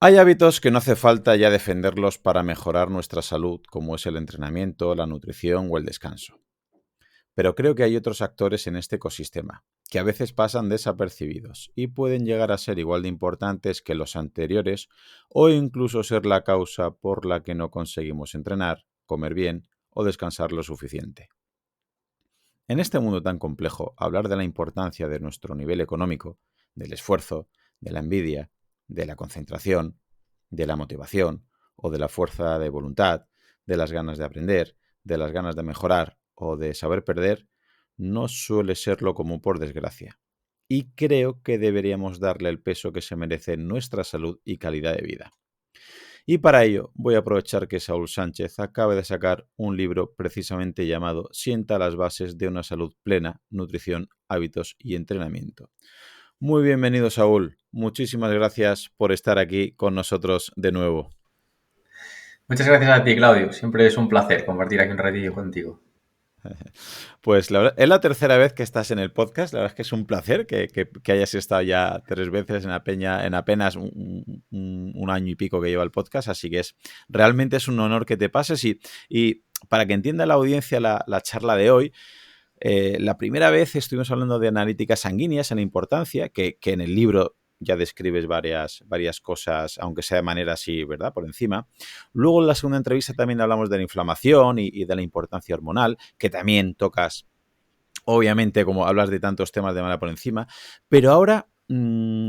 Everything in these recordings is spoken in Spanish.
Hay hábitos que no hace falta ya defenderlos para mejorar nuestra salud, como es el entrenamiento, la nutrición o el descanso. Pero creo que hay otros actores en este ecosistema, que a veces pasan desapercibidos y pueden llegar a ser igual de importantes que los anteriores o incluso ser la causa por la que no conseguimos entrenar, comer bien o descansar lo suficiente. En este mundo tan complejo, hablar de la importancia de nuestro nivel económico, del esfuerzo, de la envidia, de la concentración, de la motivación o de la fuerza de voluntad, de las ganas de aprender, de las ganas de mejorar o de saber perder, no suele serlo común por desgracia. Y creo que deberíamos darle el peso que se merece nuestra salud y calidad de vida. Y para ello voy a aprovechar que Saúl Sánchez acaba de sacar un libro precisamente llamado Sienta las bases de una salud plena, nutrición, hábitos y entrenamiento. Muy bienvenido, Saúl. Muchísimas gracias por estar aquí con nosotros de nuevo. Muchas gracias a ti, Claudio. Siempre es un placer compartir aquí un ratillo contigo. Pues la verdad, es la tercera vez que estás en el podcast. La verdad es que es un placer que hayas estado ya 3 veces en apenas un año y pico que lleva el podcast. Así que realmente es un honor que te pases. Y para que entienda la audiencia la charla de hoy, la primera vez estuvimos hablando de analíticas sanguíneas en la importancia, que en el libro ya describes varias cosas, aunque sea de manera así, ¿verdad? Por encima. Luego en la segunda entrevista también hablamos de la inflamación y de la importancia hormonal, que también tocas, obviamente, como hablas de tantos temas de manera por encima. Pero ahora,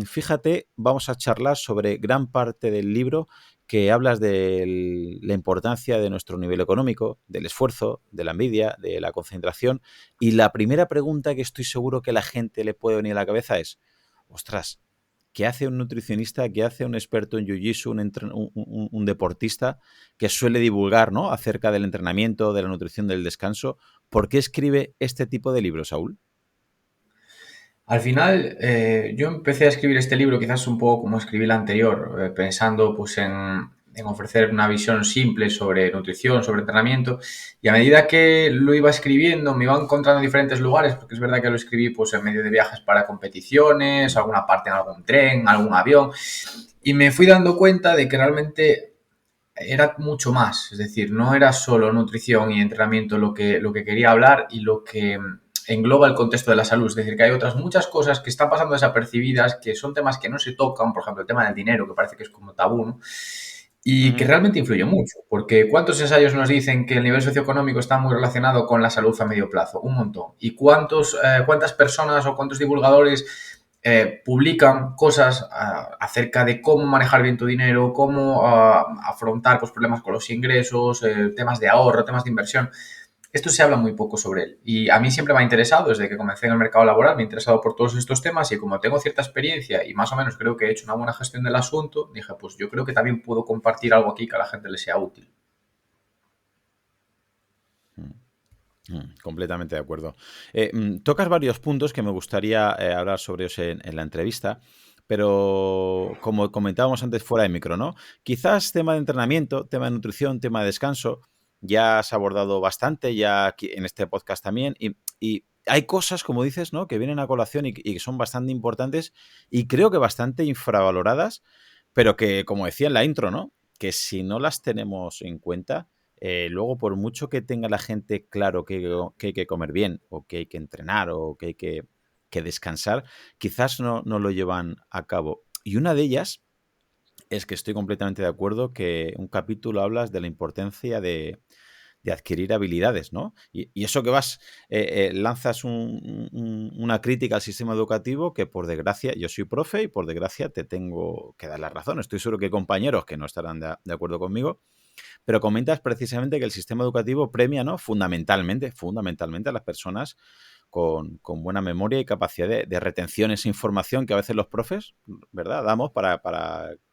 fíjate, vamos a charlar sobre gran parte del libro que hablas de la importancia de nuestro nivel económico, del esfuerzo, de la envidia, de la concentración. Y la primera pregunta que estoy seguro que la gente le puede venir a la cabeza es, ostras, ¿qué hace un nutricionista, qué hace un experto en jiu-jitsu, un deportista que suele divulgar, ¿no?, acerca del entrenamiento, de la nutrición, del descanso? ¿Por qué escribe este tipo de libros, Saúl? Al final, yo empecé a escribir este libro quizás un poco como escribí el anterior, pensando pues en ofrecer una visión simple sobre nutrición, sobre entrenamiento, y a medida que lo iba escribiendo me iba encontrando en diferentes lugares, porque es verdad que lo escribí pues en medio de viajes para competiciones, alguna parte en algún tren, algún avión, y me fui dando cuenta de que realmente era mucho más, es decir, no era solo nutrición y entrenamiento lo que quería hablar y lo que engloba el contexto de la salud, es decir, que hay otras muchas cosas que están pasando desapercibidas, que son temas que no se tocan, por ejemplo, el tema del dinero, que parece que es como tabú, ¿no? Y que Ujú. realmente influye mucho, porque ¿cuántos ensayos nos dicen que el nivel socioeconómico está muy relacionado con la salud a medio plazo? Un montón. ¿Y cuántas personas o cuántos divulgadores publican cosas acerca de cómo manejar bien tu dinero, cómo afrontar pues, problemas con los ingresos, temas de ahorro, temas de inversión? Esto se habla muy poco sobre él. Y a mí siempre me ha interesado, desde que comencé en el mercado laboral, me he interesado por todos estos temas y como tengo cierta experiencia y más o menos creo que he hecho una buena gestión del asunto, dije, pues yo creo que también puedo compartir algo aquí que a la gente le sea útil. Completamente de acuerdo. Tocas varios puntos que me gustaría hablar sobre ellos en la entrevista, pero como comentábamos antes fuera de micro, ¿no? Quizás tema de entrenamiento, tema de nutrición, tema de descanso, ya has abordado bastante, ya aquí en este podcast también, y hay cosas, como dices, ¿no?, que vienen a colación y que son bastante importantes y creo que bastante infravaloradas, pero que, como decía en la intro, ¿no?, que si no las tenemos en cuenta, luego, por mucho que tenga la gente claro que hay que comer bien, o que hay que entrenar, o que hay que descansar, quizás no lo llevan a cabo. Y una de ellas es que estoy completamente de acuerdo que un capítulo hablas de la importancia de adquirir habilidades, ¿no? Y eso que lanzas una crítica al sistema educativo que, por desgracia, yo soy profe y por desgracia te tengo que dar la razón. Estoy seguro que hay compañeros que no estarán de acuerdo conmigo, pero comentas precisamente que el sistema educativo premia, ¿no?, fundamentalmente a las personas con buena memoria y capacidad de retención esa información que a veces los profes, ¿verdad?, damos para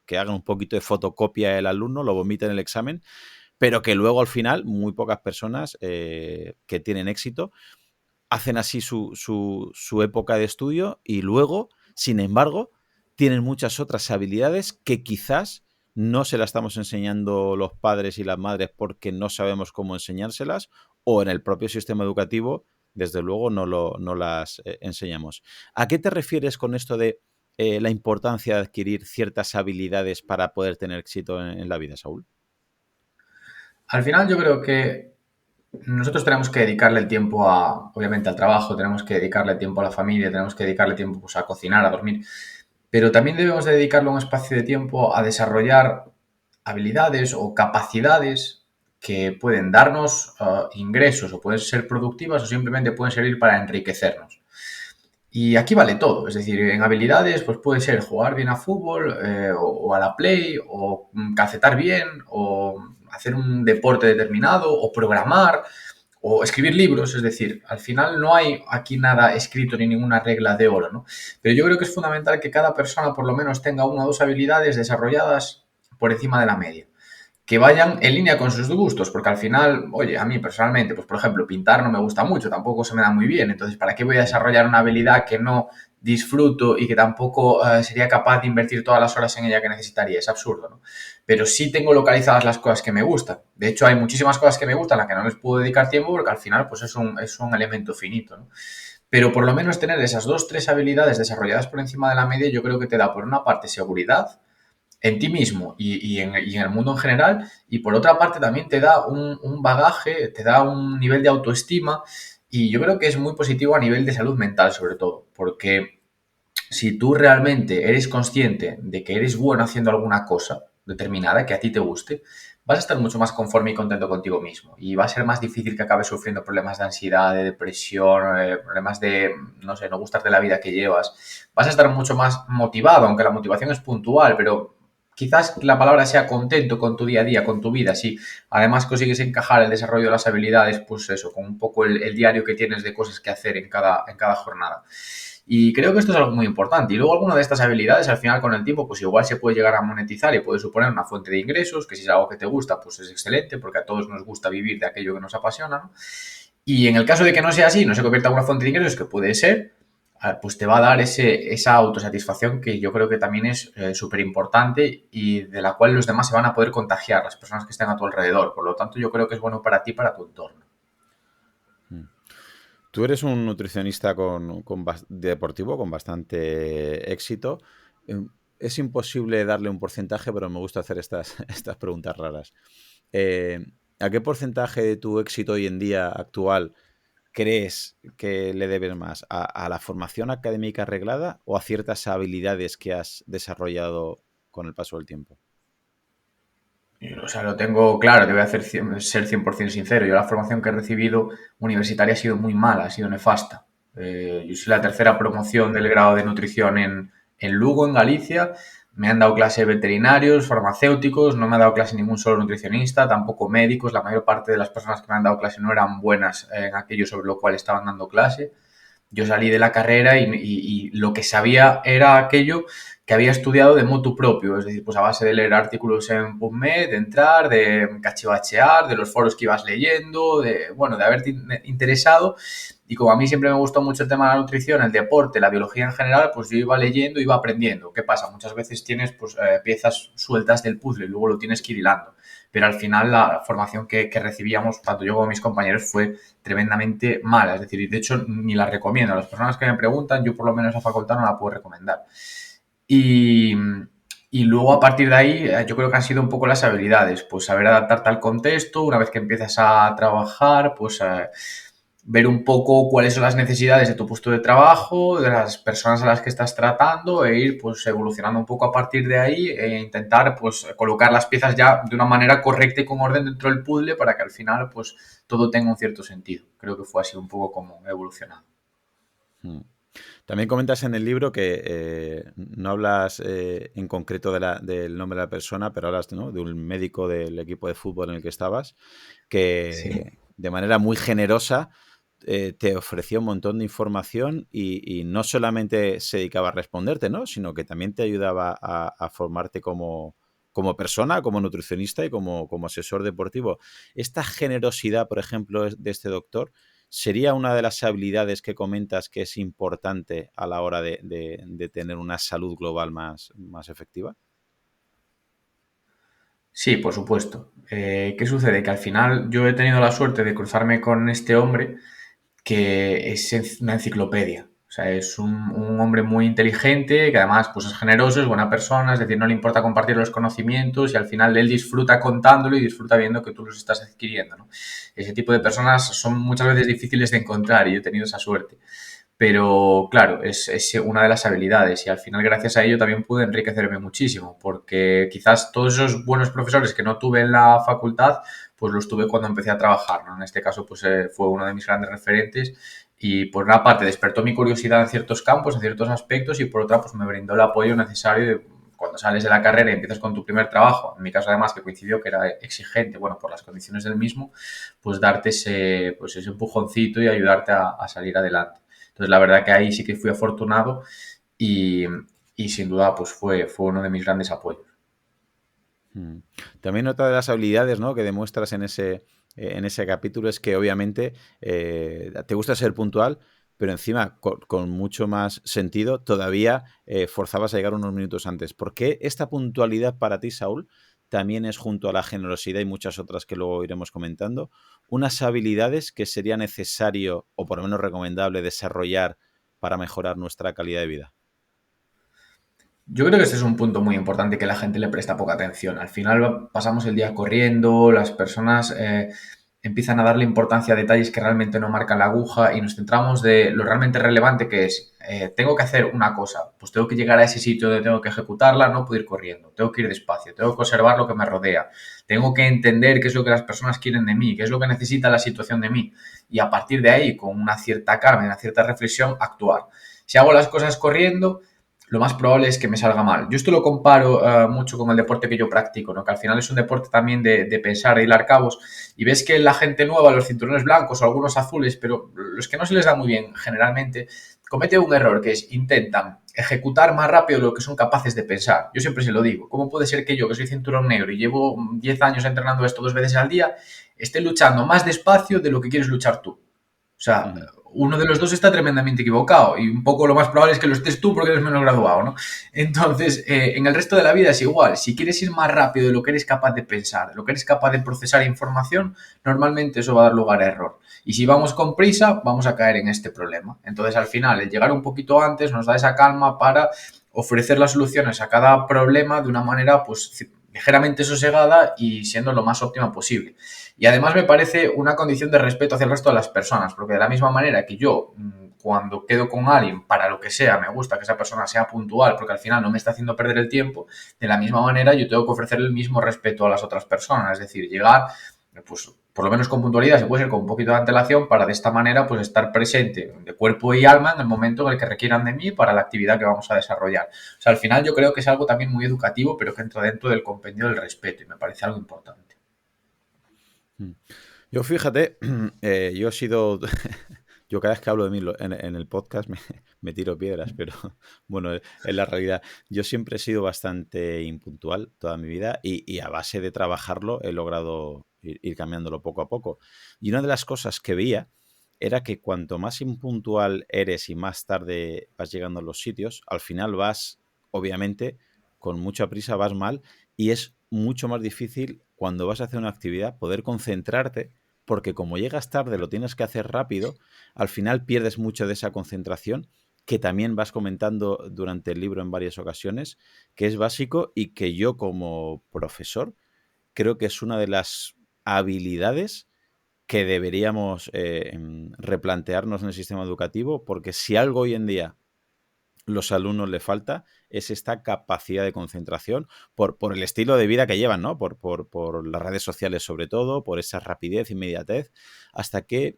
que hagan un poquito de fotocopia el alumno, lo vomite en el examen, pero que luego al final muy pocas personas que tienen éxito hacen así su época de estudio y luego, sin embargo, tienen muchas otras habilidades que quizás no se las estamos enseñando los padres y las madres porque no sabemos cómo enseñárselas, o en el propio sistema educativo, desde luego, no las enseñamos. ¿A qué te refieres con esto de la importancia de adquirir ciertas habilidades para poder tener éxito en la vida, Saúl? Al final yo creo que nosotros tenemos que dedicarle el tiempo obviamente al trabajo, tenemos que dedicarle tiempo a la familia, tenemos que dedicarle tiempo pues, a cocinar, a dormir, pero también debemos de dedicarle un espacio de tiempo a desarrollar habilidades o capacidades que pueden darnos ingresos o pueden ser productivas o simplemente pueden servir para enriquecernos. Y aquí vale todo, es decir, en habilidades pues puede ser jugar bien a fútbol o a la play o calcetar bien o hacer un deporte determinado o programar o escribir libros, es decir, al final no hay aquí nada escrito ni ninguna regla de oro, ¿no? Pero yo creo que es fundamental que cada persona por lo menos tenga una o dos habilidades desarrolladas por encima de la media que vayan en línea con sus gustos, porque al final, oye, a mí personalmente, pues por ejemplo, pintar no me gusta mucho, tampoco se me da muy bien, entonces, ¿para qué voy a desarrollar una habilidad que no disfruto y que tampoco sería capaz de invertir todas las horas en ella que necesitaría? Es absurdo, ¿no? Pero sí tengo localizadas las cosas que me gustan. De hecho, hay muchísimas cosas que me gustan a las que no les puedo dedicar tiempo porque al final, pues es un elemento finito, ¿no? Pero por lo menos tener esas dos, tres habilidades desarrolladas por encima de la media, yo creo que te da, por una parte, seguridad en ti mismo y en el mundo en general, y por otra parte también te da un bagaje, te da un nivel de autoestima, y yo creo que es muy positivo a nivel de salud mental sobre todo, porque si tú realmente eres consciente de que eres bueno haciendo alguna cosa determinada que a ti te guste, vas a estar mucho más conforme y contento contigo mismo. Y va a ser más difícil que acabes sufriendo problemas de ansiedad, de depresión, problemas de, no sé, no gustarte la vida que llevas. Vas a estar mucho más motivado, aunque la motivación es puntual, pero quizás la palabra sea contento con tu día a día, con tu vida. Si además consigues encajar el desarrollo de las habilidades, pues eso, con un poco el diario que tienes de cosas que hacer en cada jornada. Y creo que esto es algo muy importante. Y luego alguna de estas habilidades, al final con el tiempo, pues igual se puede llegar a monetizar y puede suponer una fuente de ingresos, que si es algo que te gusta, pues es excelente, porque a todos nos gusta vivir de aquello que nos apasiona, ¿no? Y en el caso de que no sea así, no se convierta en una fuente de ingresos, que puede ser, pues te va a dar esa autosatisfacción que yo creo que también es súper importante y de la cual los demás se van a poder contagiar, las personas que estén a tu alrededor. Por lo tanto, yo creo que es bueno para ti, para tu entorno. Mm. Tú eres un nutricionista deportivo con bastante éxito. Es imposible darle un porcentaje, pero me gusta hacer estas preguntas raras. Eh, ¿A qué porcentaje de tu éxito hoy en día actual crees que le debes más? ¿A la formación académica arreglada o a ciertas habilidades que has desarrollado con el paso del tiempo? O sea, lo tengo claro, te voy a ser 100% sincero. Yo la formación que he recibido universitaria ha sido muy mala, ha sido nefasta. Yo soy la tercera promoción del grado de nutrición en Lugo, en Galicia. Me han dado clase veterinarios, farmacéuticos, no me ha dado clase ningún solo nutricionista, tampoco médicos. La mayor parte de las personas que me han dado clase no eran buenas en aquello sobre lo cual estaban dando clase. Yo salí de la carrera y lo que sabía era aquello que había estudiado de motu propio, es decir, pues a base de leer artículos en PubMed, de entrar, de cachivachear, de los foros que ibas leyendo, de, bueno, de haberte interesado. Y como a mí siempre me gustó mucho el tema de la nutrición, el deporte, la biología en general, pues yo iba leyendo, iba aprendiendo. ¿Qué pasa? Muchas veces tienes pues, piezas sueltas del puzzle y luego lo tienes que ir hilando. Pero al final la formación que recibíamos, tanto yo como mis compañeros, fue tremendamente mala. Es decir, y de hecho ni la recomiendo. A las personas que me preguntan, yo por lo menos esa facultad no la puedo recomendar. Y, y luego a partir de ahí, yo creo que han sido un poco las habilidades, pues saber adaptarte al contexto, una vez que empiezas a trabajar, pues ver un poco cuáles son las necesidades de tu puesto de trabajo, de las personas a las que estás tratando e ir pues evolucionando un poco a partir de ahí e intentar pues colocar las piezas ya de una manera correcta y con orden dentro del puzzle para que al final pues todo tenga un cierto sentido. Creo que fue así un poco como he evolucionado. Mm. También comentas en el libro que no hablas en concreto del nombre de la persona, pero hablas, ¿no?, de un médico del equipo de fútbol en el que estabas, Sí. que de manera muy generosa te ofreció un montón de información y no solamente se dedicaba a responderte, ¿no?, sino que también te ayudaba a formarte como persona, como nutricionista y como asesor deportivo. Esta generosidad, por ejemplo, de este doctor, ¿sería una de las habilidades que comentas que es importante a la hora de tener una salud global más efectiva? Sí, por supuesto. ¿Qué sucede? Que al final yo he tenido la suerte de cruzarme con este hombre que es una enciclopedia. O sea, es un hombre muy inteligente, que además pues, es generoso, es buena persona, es decir, no le importa compartir los conocimientos y al final él disfruta contándolo y disfruta viendo que tú los estás adquiriendo, ¿no? Ese tipo de personas son muchas veces difíciles de encontrar y yo he tenido esa suerte. Pero claro, es una de las habilidades y al final gracias a ello también pude enriquecerme muchísimo, porque quizás todos esos buenos profesores que no tuve en la facultad, pues los tuve cuando empecé a trabajar, ¿no? En este caso, pues fue uno de mis grandes referentes y por una parte despertó mi curiosidad en ciertos campos, en ciertos aspectos y por otra pues me brindó el apoyo necesario de cuando sales de la carrera y empiezas con tu primer trabajo, en mi caso además que coincidió que era exigente, bueno, por las condiciones del mismo, pues darte ese empujoncito y ayudarte a salir adelante. Entonces, la verdad que ahí sí que fui afortunado y, y sin duda pues fue uno de mis grandes apoyos. Mm. También otra de las habilidades, ¿no?, que demuestras en ese capítulo es que obviamente te gusta ser puntual, pero encima con mucho más sentido todavía forzabas a llegar unos minutos antes. ¿Por qué esta puntualidad para ti, Saúl, también es junto a la generosidad y muchas otras que luego iremos comentando, unas habilidades que sería necesario o por lo menos recomendable desarrollar para mejorar nuestra calidad de vida? Yo creo que este es un punto muy importante que la gente le presta poca atención. Al final pasamos el día corriendo, las personas empiezan a darle importancia a detalles que realmente no marcan la aguja y nos centramos de lo realmente relevante que es, tengo que hacer una cosa, pues tengo que llegar a ese sitio donde tengo que ejecutarla, no puedo ir corriendo, tengo que ir despacio, tengo que observar lo que me rodea, tengo que entender qué es lo que las personas quieren de mí, qué es lo que necesita la situación de mí y a partir de ahí, con una cierta calma y una cierta reflexión, actuar. Si hago las cosas corriendo, lo más probable es que me salga mal. Yo esto lo comparo mucho con el deporte que yo practico, ¿no? Que al final es un deporte también de pensar, de hilar cabos, y ves que la gente nueva, los cinturones blancos o algunos azules, pero los que no se les da muy bien generalmente, cometen un error que es intentan ejecutar más rápido de lo que son capaces de pensar. Yo siempre se lo digo, ¿cómo puede ser que yo, que soy cinturón negro y llevo 10 años entrenando esto 2 veces al día, esté luchando más despacio de lo que quieres luchar tú? O sea, Ujú. uno de los dos está tremendamente equivocado y un poco lo más probable es que lo estés tú porque eres menos graduado, ¿no? Entonces, en el resto de la vida es igual. Si quieres ir más rápido de lo que eres capaz de pensar, de lo que eres capaz de procesar información, normalmente eso va a dar lugar a error. Y si vamos con prisa, vamos a caer en este problema. Entonces, al final, el llegar un poquito antes nos da esa calma para ofrecer las soluciones a cada problema de una manera, pues, ligeramente sosegada y siendo lo más óptima posible. Y además me parece una condición de respeto hacia el resto de las personas, porque de la misma manera que yo, cuando quedo con alguien, para lo que sea, me gusta que esa persona sea puntual, porque al final no me está haciendo perder el tiempo, de la misma manera yo tengo que ofrecer el mismo respeto a las otras personas, es decir, llegar, pues, por lo menos con puntualidad, se puede ser con un poquito de antelación, para de esta manera, pues, estar presente de cuerpo y alma en el momento en el que requieran de mí para la actividad que vamos a desarrollar. O sea, al final yo creo que es algo también muy educativo, pero que entra dentro del compendio del respeto y me parece algo importante. Mm. Yo fíjate, yo he sido, yo cada vez que hablo de mí en el podcast me tiro piedras, pero bueno, es la realidad. Yo siempre he sido bastante impuntual toda mi vida y a base de trabajarlo he logrado ir cambiándolo poco a poco. Y una de las cosas que veía era que cuanto más impuntual eres y más tarde vas llegando a los sitios, al final vas, obviamente, con mucha prisa, vas mal y es mucho más difícil cuando vas a hacer una actividad poder concentrarte porque como llegas tarde, lo tienes que hacer rápido, al final pierdes mucho de esa concentración que también vas comentando durante el libro en varias ocasiones, que es básico y que yo como profesor creo que es una de las habilidades que deberíamos replantearnos en el sistema educativo, porque si algo hoy en día los alumnos le falta es esta capacidad de concentración por el estilo de vida que llevan, ¿no? Por las redes sociales sobre todo, por esa rapidez, inmediatez. ¿Hasta qué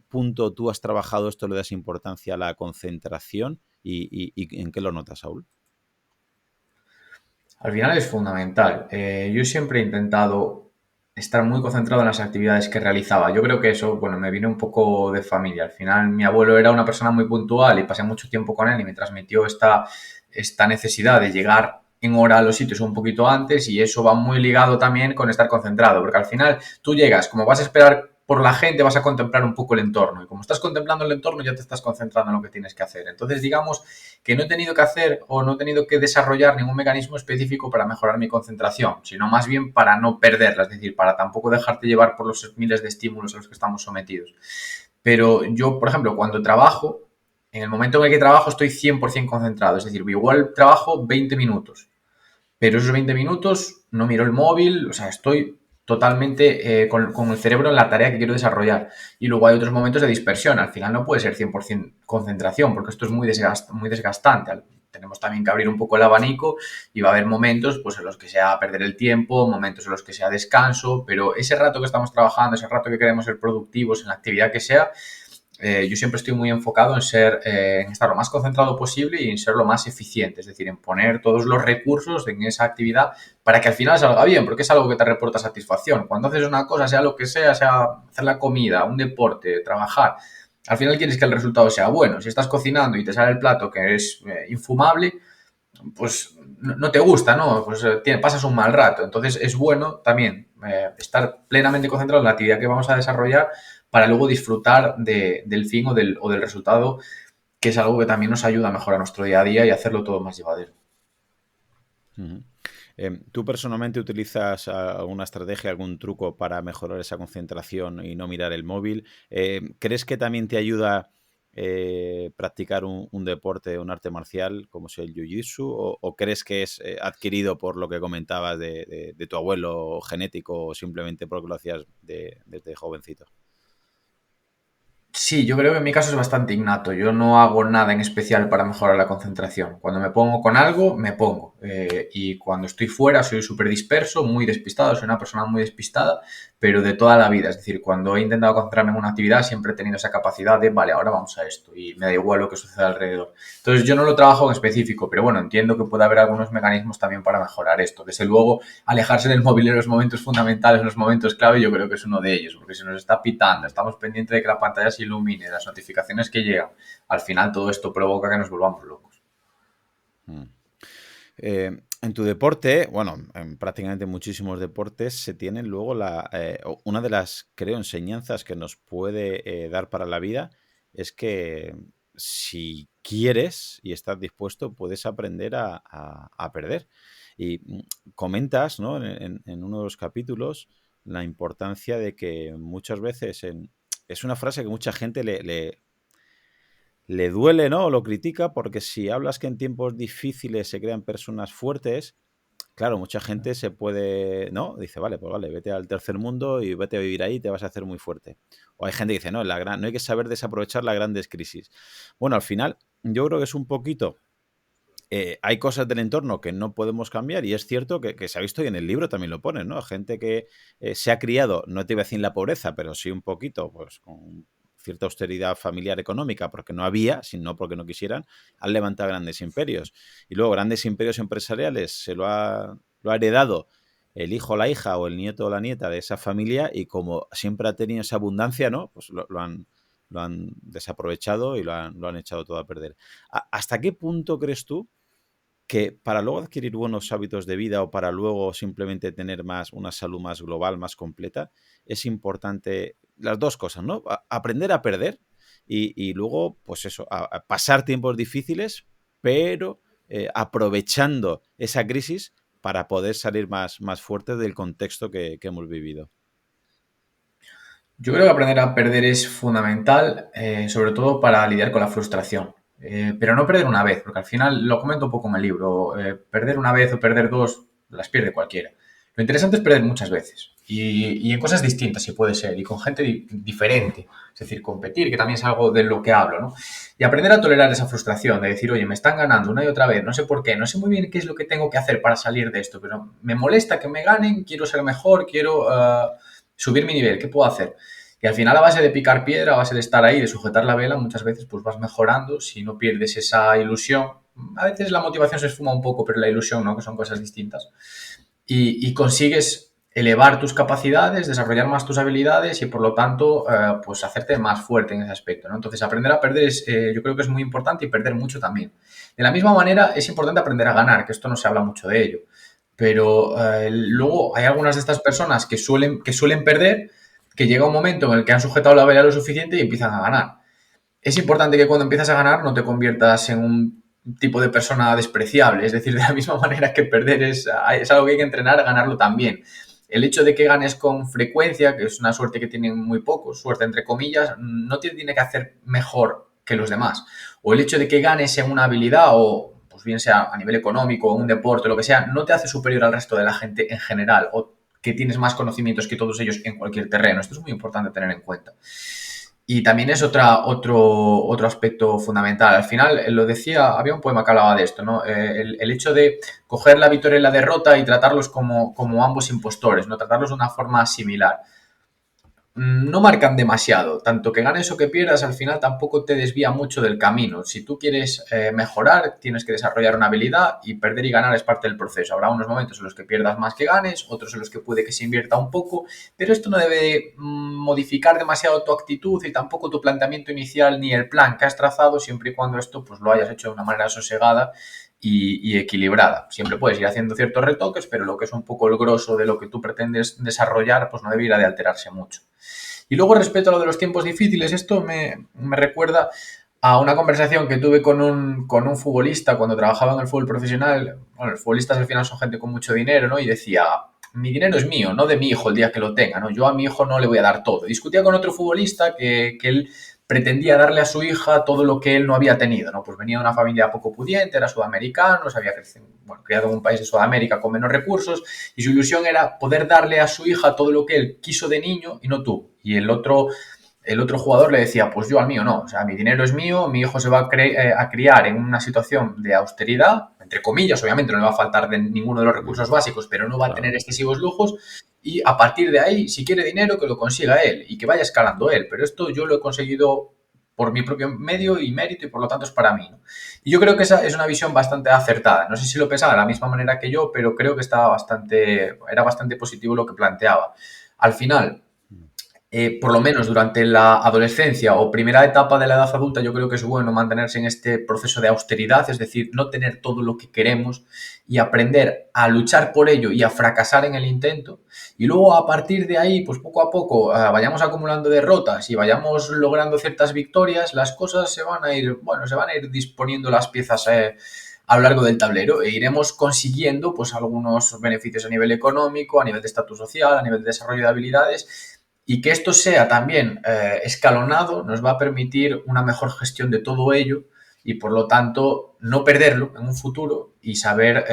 punto tú has trabajado esto, le das importancia a la concentración y en qué lo notas, Saúl? Al final es fundamental. Yo siempre he intentado estar muy concentrado en las actividades que realizaba. Yo creo que eso, bueno, me vino un poco de familia. Al final, mi abuelo era una persona muy puntual y pasé mucho tiempo con él y me transmitió esta necesidad de llegar en hora a los sitios un poquito antes y eso va muy ligado también con estar concentrado, porque al final tú llegas, como vas a esperar por la gente, vas a contemplar un poco el entorno y como estás contemplando el entorno ya te estás concentrando en lo que tienes que hacer. Entonces, digamos que no he tenido que hacer o no he tenido que desarrollar ningún mecanismo específico para mejorar mi concentración, sino más bien para no perderla, es decir, para tampoco dejarte llevar por los miles de estímulos a los que estamos sometidos. Pero yo, por ejemplo, cuando trabajo, En el momento en el que trabajo estoy 100% concentrado, es decir, igual trabajo 20 minutos, pero esos 20 minutos no miro el móvil, o sea, estoy totalmente con el cerebro en la tarea que quiero desarrollar. Y luego hay otros momentos de dispersión, al final no puede ser 100% concentración, porque esto es muy desgastante. Tenemos también que abrir un poco el abanico y va a haber momentos pues, en los que sea perder el tiempo, momentos en los que sea descanso, pero ese rato que estamos trabajando, ese rato que queremos ser productivos en la actividad que sea, yo siempre estoy muy enfocado en estar lo más concentrado posible y en ser lo más eficiente, es decir, en poner todos los recursos en esa actividad para que al final salga bien, porque es algo que te reporta satisfacción. Cuando haces una cosa, sea lo que sea hacer la comida, un deporte, trabajar, al final quieres que el resultado sea bueno. Si estás cocinando y te sale el plato que es infumable, pues no te gusta, ¿no? Pues pasas un mal rato. Entonces es bueno también estar plenamente concentrado en la actividad que vamos a desarrollar para luego disfrutar del fin o del resultado, que es algo que también nos ayuda a mejorar nuestro día a día y hacerlo todo más llevadero. Ujú. ¿Tú personalmente utilizas alguna estrategia, algún truco para mejorar esa concentración y no mirar el móvil? ¿Crees que también te ayuda practicar un deporte, un arte marcial como es el jiu-jitsu? ¿O crees que es adquirido por lo que comentabas de tu abuelo genético o simplemente porque lo hacías desde jovencito? Sí, yo creo que en mi caso es bastante innato. Yo no hago nada en especial para mejorar la concentración. Cuando me pongo con algo, me pongo. Y cuando estoy fuera, soy súper disperso, muy despistado. Soy una persona muy despistada, pero de toda la vida. Es decir, cuando he intentado concentrarme en una actividad, siempre he tenido esa capacidad de, vale, ahora vamos a esto. Y me da igual lo que suceda alrededor. Entonces, yo no lo trabajo en específico, pero bueno, entiendo que puede haber algunos mecanismos también para mejorar esto. Desde luego, alejarse del móvil en los momentos fundamentales, en los momentos clave, yo creo que es uno de ellos, porque si nos está pitando, estamos pendientes de que la pantalla se ilumine, las notificaciones que llegan, al final todo esto provoca que nos volvamos locos. Mm. En tu deporte, bueno, en prácticamente muchísimos deportes se tienen luego una de las, creo, enseñanzas que nos puede dar para la vida es que si quieres y estás dispuesto, puedes aprender a perder. Y comentas, ¿no? En uno de los capítulos la importancia de que muchas veces es una frase que mucha gente le duele, ¿no? O lo critica, porque si hablas que en tiempos difíciles se crean personas fuertes, claro, mucha gente se puede, ¿no? Dice, vale, pues vale, vete al tercer mundo y vete a vivir ahí, te vas a hacer muy fuerte. O hay gente que dice, no, no hay que saber desaprovechar las grandes crisis. Bueno, al final, yo creo que es un poquito. Hay cosas del entorno que no podemos cambiar y es cierto que se ha visto y en el libro también lo ponen, ¿no? Gente que se ha criado, no te iba a decir en la pobreza, pero sí un poquito, pues con cierta austeridad familiar económica, porque no había, sino porque no quisieran, han levantado grandes imperios. Y luego grandes imperios empresariales lo ha heredado el hijo, la hija o el nieto o la nieta de esa familia y como siempre ha tenido esa abundancia, ¿no? Pues lo han desaprovechado y lo han echado todo a perder. ¿Hasta qué punto crees tú que para luego adquirir buenos hábitos de vida o para luego simplemente tener una salud más global, más completa, es importante las dos cosas, ¿no? Aprender a perder y luego, pues eso, a pasar tiempos difíciles, pero aprovechando esa crisis para poder salir más fuerte del contexto que hemos vivido. Yo creo que aprender a perder es fundamental, sobre todo para lidiar con la frustración. Pero no perder una vez, porque al final lo comento un poco en el libro. Perder una vez o perder dos, las pierde cualquiera. Lo interesante es perder muchas veces y en cosas distintas, si puede ser, y con gente diferente. Es decir, competir, que también es algo de lo que hablo, ¿no? Y aprender a tolerar esa frustración, de decir, oye, me están ganando una y otra vez, no sé por qué, no sé muy bien qué es lo que tengo que hacer para salir de esto, pero me molesta que me ganen, quiero ser mejor, quiero subir mi nivel, ¿qué puedo hacer? Y al final, a base de picar piedra, a base de estar ahí, de sujetar la vela, muchas veces pues vas mejorando si no pierdes esa ilusión. A veces la motivación se esfuma un poco, pero la ilusión, ¿no? Que son cosas distintas. Y consigues elevar tus capacidades, desarrollar más tus habilidades y por lo tanto, pues hacerte más fuerte en ese aspecto, ¿no? Entonces, aprender a perder yo creo que es muy importante y perder mucho también. De la misma manera, es importante aprender a ganar, que esto no se habla mucho de ello. Pero luego hay algunas de estas personas que suelen perder, que llega un momento en el que han sujetado la vela lo suficiente y empiezan a ganar. Es importante que cuando empiezas a ganar no te conviertas en un tipo de persona despreciable. Es decir, de la misma manera que perder es algo que hay que entrenar, a ganarlo también. El hecho de que ganes con frecuencia, que es una suerte que tienen muy pocos, suerte entre comillas, no te tiene que hacer mejor que los demás. o el hecho de que ganes en una habilidad o pues bien sea a nivel económico o un deporte o lo que sea, no te hace superior al resto de la gente en general o que tienes más conocimientos que todos ellos en cualquier terreno. Esto es muy importante tener en cuenta. Y también es otro aspecto fundamental. Al final, lo decía, había un poema que hablaba de esto, ¿no? El hecho de coger la victoria y la derrota y tratarlos como ambos impostores, ¿no? Tratarlos de una forma similar. No marcan demasiado. Tanto que ganes o que pierdas, al final tampoco te desvía mucho del camino. Si tú quieres mejorar, tienes que desarrollar una habilidad y perder y ganar es parte del proceso. Habrá unos momentos en los que pierdas más que ganes, otros en los que puede que se invierta un poco, pero esto no debe modificar demasiado tu actitud y tampoco tu planteamiento inicial ni el plan que has trazado, siempre y cuando esto pues lo hayas hecho de una manera sosegada y equilibrada. Siempre puedes ir haciendo ciertos retoques, pero lo que es un poco el grosso de lo que tú pretendes desarrollar, pues no debería de alterarse mucho. Y luego respecto a lo de los tiempos difíciles, esto me recuerda a una conversación que tuve con un futbolista cuando trabajaba en el fútbol profesional. Bueno, los futbolistas al final son gente con mucho dinero, ¿no? Y decía, mi dinero es mío, no de mi hijo el día que lo tenga, ¿no? Yo a mi hijo no le voy a dar todo. Discutía con otro futbolista que él pretendía darle a su hija todo lo que él no había tenido, ¿no? Pues venía de una familia poco pudiente, era sudamericano, se había criado en un país de Sudamérica con menos recursos y su ilusión era poder darle a su hija todo lo que él quiso de niño y no tuvo. Y el otro jugador le decía, pues yo al mío no, o sea, mi dinero es mío, mi hijo se va a criar en una situación de austeridad, entre comillas, obviamente no le va a faltar de ninguno de los recursos básicos, pero no va a tener excesivos lujos y a partir de ahí, si quiere dinero, que lo consiga él y que vaya escalando él, pero esto yo lo he conseguido por mi propio medio y mérito y por lo tanto es para mí, ¿no? Y yo creo que esa es una visión bastante acertada. No sé si lo pensaba de la misma manera que yo, pero creo que era bastante positivo lo que planteaba. Al final, por lo menos durante la adolescencia o primera etapa de la edad adulta, yo creo que es bueno mantenerse en este proceso de austeridad, es decir, no tener todo lo que queremos y aprender a luchar por ello y a fracasar en el intento. Y luego a partir de ahí, pues poco a poco vayamos acumulando derrotas y vayamos logrando ciertas victorias, las cosas se van a ir disponiendo las piezas a lo largo del tablero e iremos consiguiendo pues algunos beneficios a nivel económico, a nivel de estatus social, a nivel de desarrollo de habilidades y que esto sea también escalonado nos va a permitir una mejor gestión de todo ello y por lo tanto no perderlo en un futuro y saber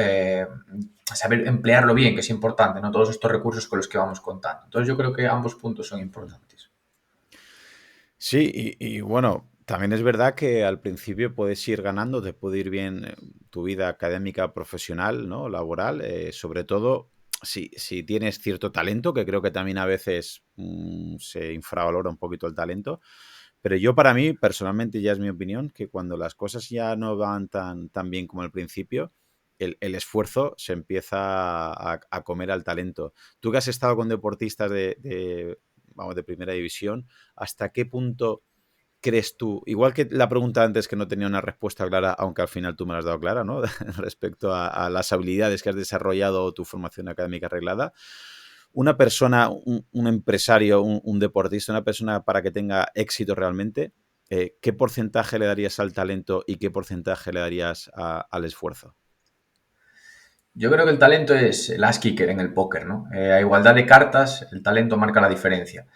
emplearlo bien, que es importante, ¿no? Todos estos recursos con los que vamos contando. Entonces yo creo que ambos puntos son importantes. Sí, y bueno, también es verdad que al principio puedes ir ganando, te puede ir bien tu vida académica, profesional, ¿no? Laboral, sobre todo si tienes cierto talento, que creo que también a veces se infravalora un poquito el talento. Pero yo para mí, personalmente, ya es mi opinión, que cuando las cosas ya no van tan bien como al principio, el esfuerzo se empieza a comer al talento. Tú que has estado con deportistas vamos, de primera división, ¿hasta qué punto crees tú, igual que la pregunta antes que no tenía una respuesta clara, aunque al final tú me la has dado clara, ¿no? Respecto a las habilidades que has desarrollado o tu formación académica arreglada, una persona, un empresario, un deportista, una persona para que tenga éxito realmente, ¿qué porcentaje le darías al talento y qué porcentaje le darías al esfuerzo? Yo creo que el talento es el as kicker en el póker, ¿no? A igualdad de cartas, el talento marca la diferencia.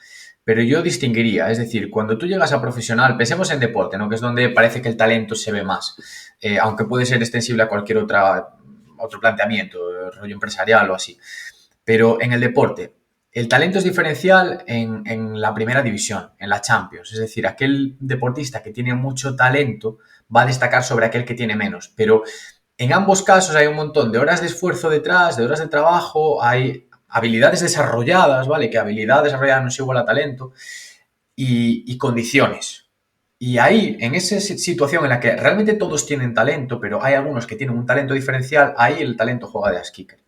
Pero yo distinguiría, es decir, cuando tú llegas a profesional, pensemos en deporte, ¿no? Que es donde parece que el talento se ve más, aunque puede ser extensible a cualquier otro planteamiento, rollo empresarial o así. Pero en el deporte, el talento es diferencial en la primera división, en la Champions. Es decir, aquel deportista que tiene mucho talento va a destacar sobre aquel que tiene menos. Pero en ambos casos hay un montón de horas de esfuerzo detrás, de horas de trabajo, hay habilidades desarrolladas, ¿vale? Que habilidad desarrollada no es igual a talento y condiciones. Y ahí, en esa situación en la que realmente todos tienen talento, pero hay algunos que tienen un talento diferencial, ahí el talento juega de as kicker.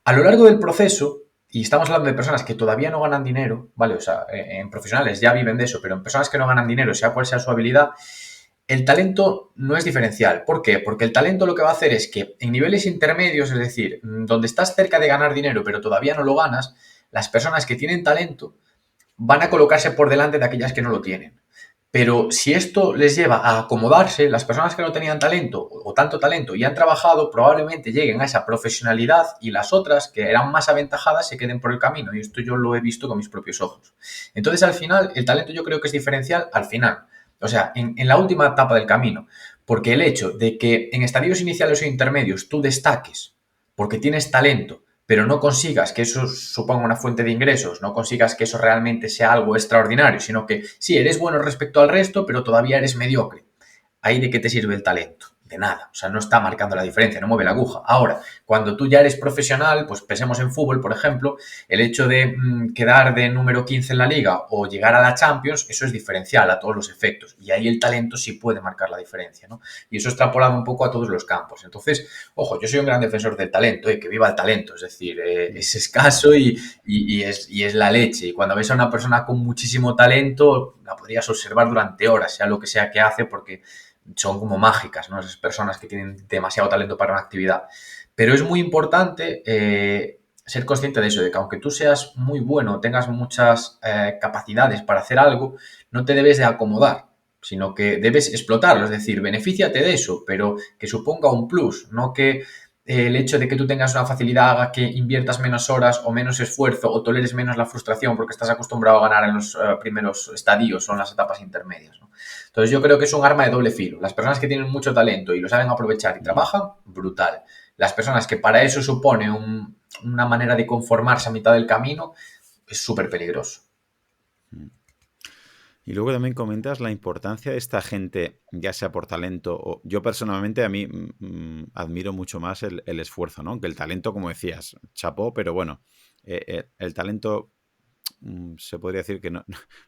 A lo largo del proceso, y estamos hablando de personas que todavía no ganan dinero, ¿vale? O sea, en profesionales ya viven de eso, pero en personas que no ganan dinero, sea cual sea su habilidad, el talento no es diferencial. ¿Por qué? Porque el talento lo que va a hacer es que en niveles intermedios, es decir, donde estás cerca de ganar dinero pero todavía no lo ganas, las personas que tienen talento van a colocarse por delante de aquellas que no lo tienen. Pero si esto les lleva a acomodarse, las personas que no tenían talento o tanto talento y han trabajado, probablemente lleguen a esa profesionalidad y las otras que eran más aventajadas se queden por el camino. Y esto yo lo he visto con mis propios ojos. Entonces, al final, el talento yo creo que es diferencial al final. O sea, en la última etapa del camino. Porque el hecho de que en estadios iniciales o intermedios tú destaques porque tienes talento, pero no consigas que eso suponga una fuente de ingresos, no consigas que eso realmente sea algo extraordinario, sino que sí, eres bueno respecto al resto, pero todavía eres mediocre. ¿Ahí de qué te sirve el talento? De nada, o sea, no está marcando la diferencia, no mueve la aguja. Ahora, cuando tú ya eres profesional, pues pensemos en fútbol, por ejemplo, el hecho de quedar de número 15 en la liga o llegar a la Champions, eso es diferencial a todos los efectos. Y ahí el talento sí puede marcar la diferencia, ¿no? Y eso extrapolado un poco a todos los campos. Entonces, ojo, yo soy un gran defensor del talento, que viva el talento, es decir, es escaso y es la leche. Y cuando ves a una persona con muchísimo talento, la podrías observar durante horas, sea lo que sea que hace, porque son como mágicas, ¿no? Esas personas que tienen demasiado talento para una actividad. Pero es muy importante ser consciente de eso, de que aunque tú seas muy bueno, tengas muchas capacidades para hacer algo, no te debes de acomodar, sino que debes explotarlo, es decir, benefíciate de eso, pero que suponga un plus, no que el hecho de que tú tengas una facilidad haga que inviertas menos horas o menos esfuerzo o toleres menos la frustración porque estás acostumbrado a ganar en los primeros estadios o en las etapas intermedias, ¿no? Entonces yo creo que es un arma de doble filo. Las personas que tienen mucho talento y lo saben aprovechar y trabajan, brutal. Las personas que para eso supone una manera de conformarse a mitad del camino, es súper peligroso. Y luego también comentas la importancia de esta gente, ya sea por talento o... Yo personalmente a mí admiro mucho más el esfuerzo, ¿no? Que el talento, como decías, chapó, pero bueno, el talento se podría decir que no,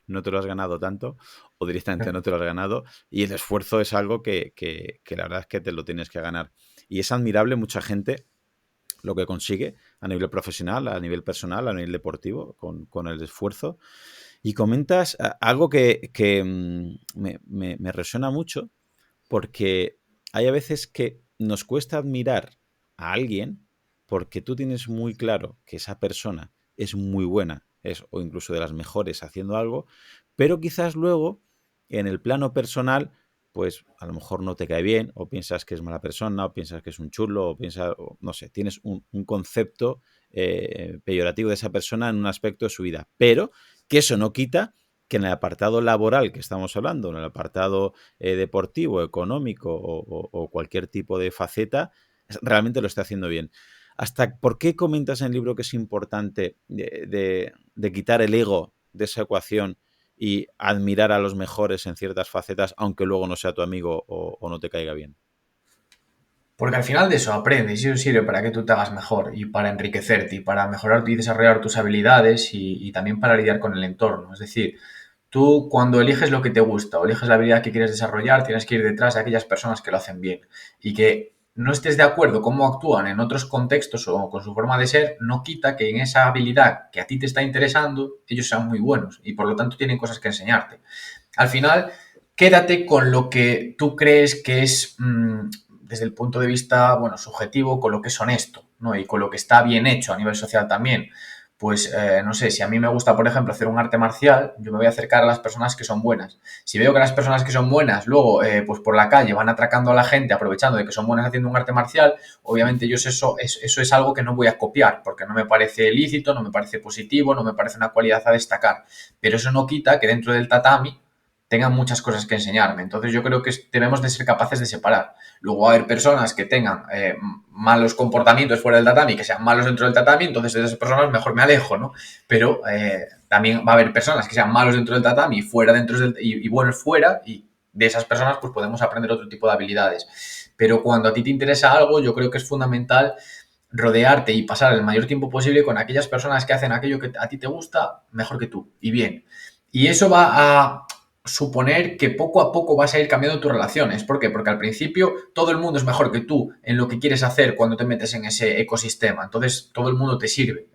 no te lo has ganado tanto o directamente no te lo has ganado y el esfuerzo es algo que la verdad es que te lo tienes que ganar. Y es admirable mucha gente lo que consigue a nivel profesional, a nivel personal, a nivel deportivo, con el esfuerzo. Y comentas algo que me resuena mucho porque hay a veces que nos cuesta admirar a alguien porque tú tienes muy claro que esa persona es muy buena, es o incluso de las mejores haciendo algo, pero quizás luego en el plano personal pues a lo mejor no te cae bien o piensas que es mala persona o piensas que es un chulo o piensas, o, no sé, tienes un concepto peyorativo de esa persona en un aspecto de su vida, pero que eso no quita que en el apartado laboral que estamos hablando, en el apartado deportivo, económico o cualquier tipo de faceta, realmente lo está haciendo bien. ¿Por qué comentas en el libro que es importante de quitar el ego de esa ecuación y admirar a los mejores en ciertas facetas, aunque luego no sea tu amigo o no te caiga bien? Porque al final de eso aprendes y eso sirve para que tú te hagas mejor y para enriquecerte y para mejorar y desarrollar tus habilidades y también para lidiar con el entorno. Es decir, tú cuando eliges lo que te gusta o eliges la habilidad que quieres desarrollar, tienes que ir detrás de aquellas personas que lo hacen bien y que no estés de acuerdo cómo actúan en otros contextos o con su forma de ser, no quita que en esa habilidad que a ti te está interesando, ellos sean muy buenos y por lo tanto tienen cosas que enseñarte. Al final, quédate con lo que tú crees que es, desde el punto de vista, bueno, subjetivo, con lo que es honesto, ¿no? Y con lo que está bien hecho a nivel social también. Pues, no sé, si a mí me gusta, por ejemplo, hacer un arte marcial, yo me voy a acercar a las personas que son buenas. Si veo que las personas que son buenas luego, pues por la calle van atracando a la gente aprovechando de que son buenas haciendo un arte marcial, obviamente yo eso es algo que no voy a copiar, porque no me parece lícito, no me parece positivo, no me parece una cualidad a destacar. Pero eso no quita que dentro del tatami tengan muchas cosas que enseñarme. Entonces yo creo que debemos de ser capaces de separar. Luego va a haber personas que tengan malos comportamientos fuera del tatami, que sean malos dentro del tatami, entonces de esas personas mejor me alejo, ¿no? Pero también va a haber personas que sean malos dentro del tatami fuera dentro del, y buenos fuera, y de esas personas pues podemos aprender otro tipo de habilidades. Pero cuando a ti te interesa algo, yo creo que es fundamental rodearte y pasar el mayor tiempo posible con aquellas personas que hacen aquello que a ti te gusta mejor que tú y bien. Y eso va a suponer que poco a poco vas a ir cambiando tus relaciones. ¿Por qué? Porque al principio todo el mundo es mejor que tú en lo que quieres hacer cuando te metes en ese ecosistema. Entonces todo el mundo te sirve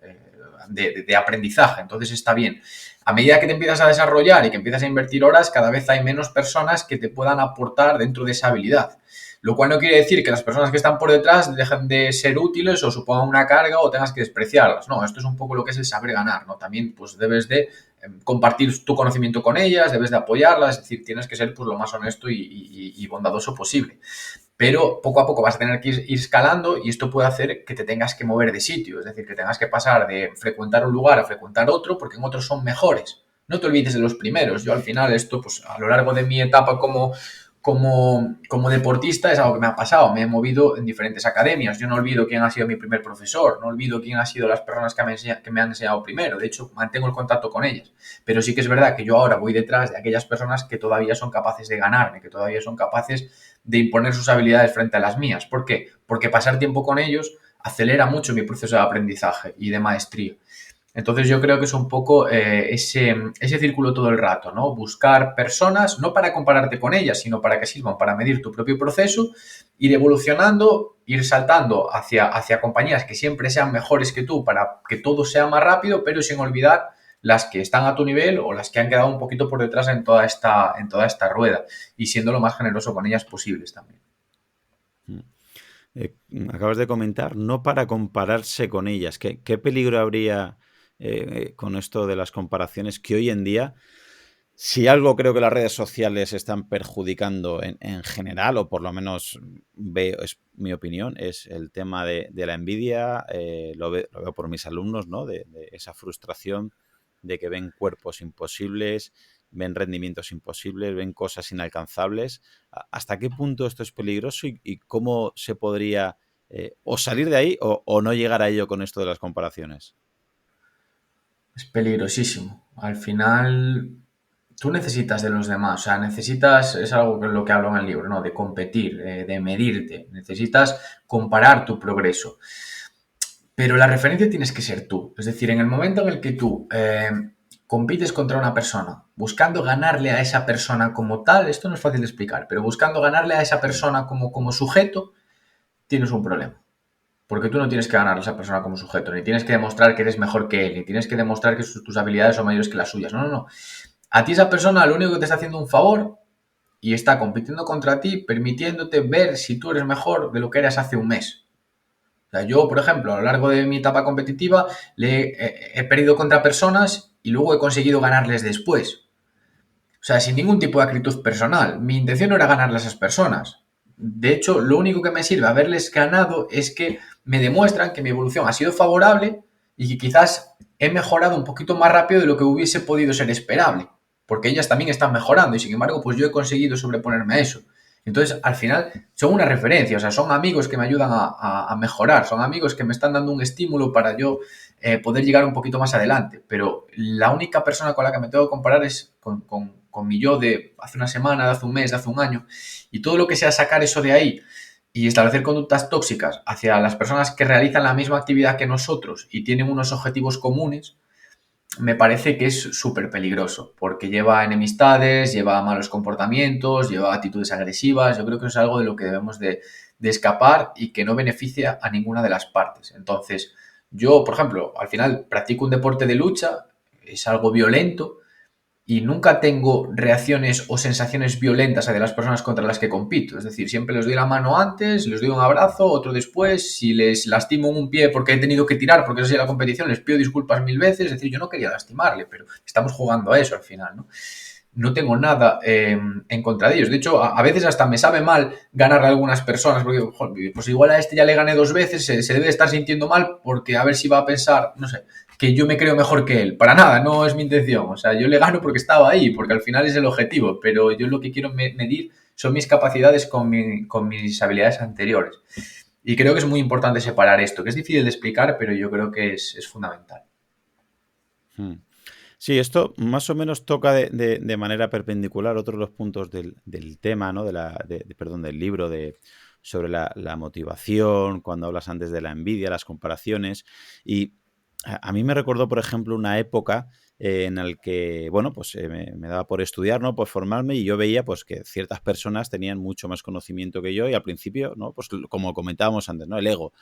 de aprendizaje. Entonces está bien. A medida que te empiezas a desarrollar y que empiezas a invertir horas, cada vez hay menos personas que te puedan aportar dentro de esa habilidad. Lo cual no quiere decir que las personas que están por detrás dejen de ser útiles o supongan una carga o tengas que despreciarlas. No, esto es un poco lo que es el saber ganar, ¿no? También pues debes de compartir tu conocimiento con ellas, debes de apoyarlas, es decir, tienes que ser pues lo más honesto y bondadoso posible. Pero poco a poco vas a tener que ir escalando y esto puede hacer que te tengas que mover de sitio, es decir, que tengas que pasar de frecuentar un lugar a frecuentar otro porque en otros son mejores. no te olvides de los primeros. Yo al final esto, pues a lo largo de mi etapa como deportista es algo que me ha pasado. Me he movido en diferentes academias. Yo no olvido quién ha sido mi primer profesor, no olvido quién ha sido las personas que me han enseñado primero. De hecho, mantengo el contacto con ellas. Pero sí que es verdad que yo ahora voy detrás de aquellas personas que todavía son capaces de ganarme, que todavía son capaces de imponer sus habilidades frente a las mías. ¿Por qué? Porque pasar tiempo con ellos acelera mucho mi proceso de aprendizaje y de maestría. Entonces yo creo que es un poco ese círculo todo el rato, ¿no? Buscar personas, no para compararte con ellas, sino para que sirvan para medir tu propio proceso, ir evolucionando, ir saltando hacia compañías que siempre sean mejores que tú para que todo sea más rápido, pero sin olvidar las que están a tu nivel o las que han quedado un poquito por detrás en toda esta rueda y siendo lo más generoso con ellas posibles también. Acabas de comentar, no para compararse con ellas. ¿Qué peligro habría con esto de las comparaciones que hoy en día, si algo creo que las redes sociales están perjudicando en general, o por lo menos veo, es mi opinión, es el tema de la envidia, lo veo por mis alumnos, ¿no? De esa frustración de que ven cuerpos imposibles, ven rendimientos imposibles, ven cosas inalcanzables. ¿Hasta qué punto esto es peligroso y cómo se podría o salir de ahí o no llegar a ello con esto de las comparaciones? Es peligrosísimo. Al final, tú necesitas de los demás, o sea, necesitas, es algo que es lo que hablo en el libro, ¿no? De competir, de medirte, necesitas comparar tu progreso. Pero la referencia tienes que ser tú. Es decir, en el momento en el que tú compites contra una persona, buscando ganarle a esa persona como tal, esto no es fácil de explicar, pero buscando ganarle a esa persona como sujeto, tienes un problema. Porque tú no tienes que ganar a esa persona como sujeto, ni tienes que demostrar que eres mejor que él, ni tienes que demostrar que tus habilidades son mayores que las suyas. No, no, no. A ti esa persona lo único que te está haciendo un favor y está compitiendo contra ti, permitiéndote ver si tú eres mejor de lo que eras hace un mes. O sea, yo, por ejemplo, a lo largo de mi etapa competitiva he perdido contra personas y luego he conseguido ganarles después. O sea, sin ningún tipo de acritud personal. Mi intención no era ganarle a esas personas. De hecho, lo único que me sirve haberles ganado es que me demuestran que mi evolución ha sido favorable y que quizás he mejorado un poquito más rápido de lo que hubiese podido ser esperable. Porque ellas también están mejorando y sin embargo, pues yo he conseguido sobreponerme a eso. Entonces, al final, son una referencia, o sea, son amigos que me ayudan a mejorar, son amigos que me están dando un estímulo para yo poder llegar un poquito más adelante. Pero la única persona con la que me tengo que comparar es con mi yo de hace una semana, de hace un mes, de hace un año. Y todo lo que sea sacar eso de ahí y establecer conductas tóxicas hacia las personas que realizan la misma actividad que nosotros y tienen unos objetivos comunes, me parece que es súper peligroso, porque lleva enemistades, lleva malos comportamientos, lleva actitudes agresivas. Yo creo que es algo de lo que debemos de escapar y que no beneficia a ninguna de las partes. Entonces, yo, por ejemplo, al final practico un deporte de lucha, es algo violento, y nunca tengo reacciones o sensaciones violentas hacia las personas contra las que compito. Es decir, siempre les doy la mano antes, les doy un abrazo, otro después. Si les lastimo un pie porque he tenido que tirar, porque eso es la competición, les pido disculpas mil veces. Es decir, yo no quería lastimarle, pero estamos jugando a eso al final, ¿no? No tengo nada en contra de ellos. De hecho, a veces hasta me sabe mal ganarle a algunas personas, porque joder, pues igual a este ya le gané dos veces, se debe estar sintiendo mal porque a ver si va a pensar, no sé, que yo me creo mejor que él. Para nada, no es mi intención. O sea, yo le gano porque estaba ahí, porque al final es el objetivo, pero yo lo que quiero medir son mis capacidades con mis habilidades anteriores. Y creo que es muy importante separar esto, que es difícil de explicar, pero yo creo que es fundamental. Hmm. Sí, esto más o menos toca de manera perpendicular otros de los puntos del tema, ¿no? Perdón, del libro sobre la motivación, cuando hablas antes de la envidia, las comparaciones. Y a mí me recordó, por ejemplo, una época en la que, bueno, pues me daba por estudiar, ¿no? Por formarme y yo veía pues que ciertas personas tenían mucho más conocimiento que yo y al principio, ¿no? Pues como comentábamos antes, ¿no? El ego.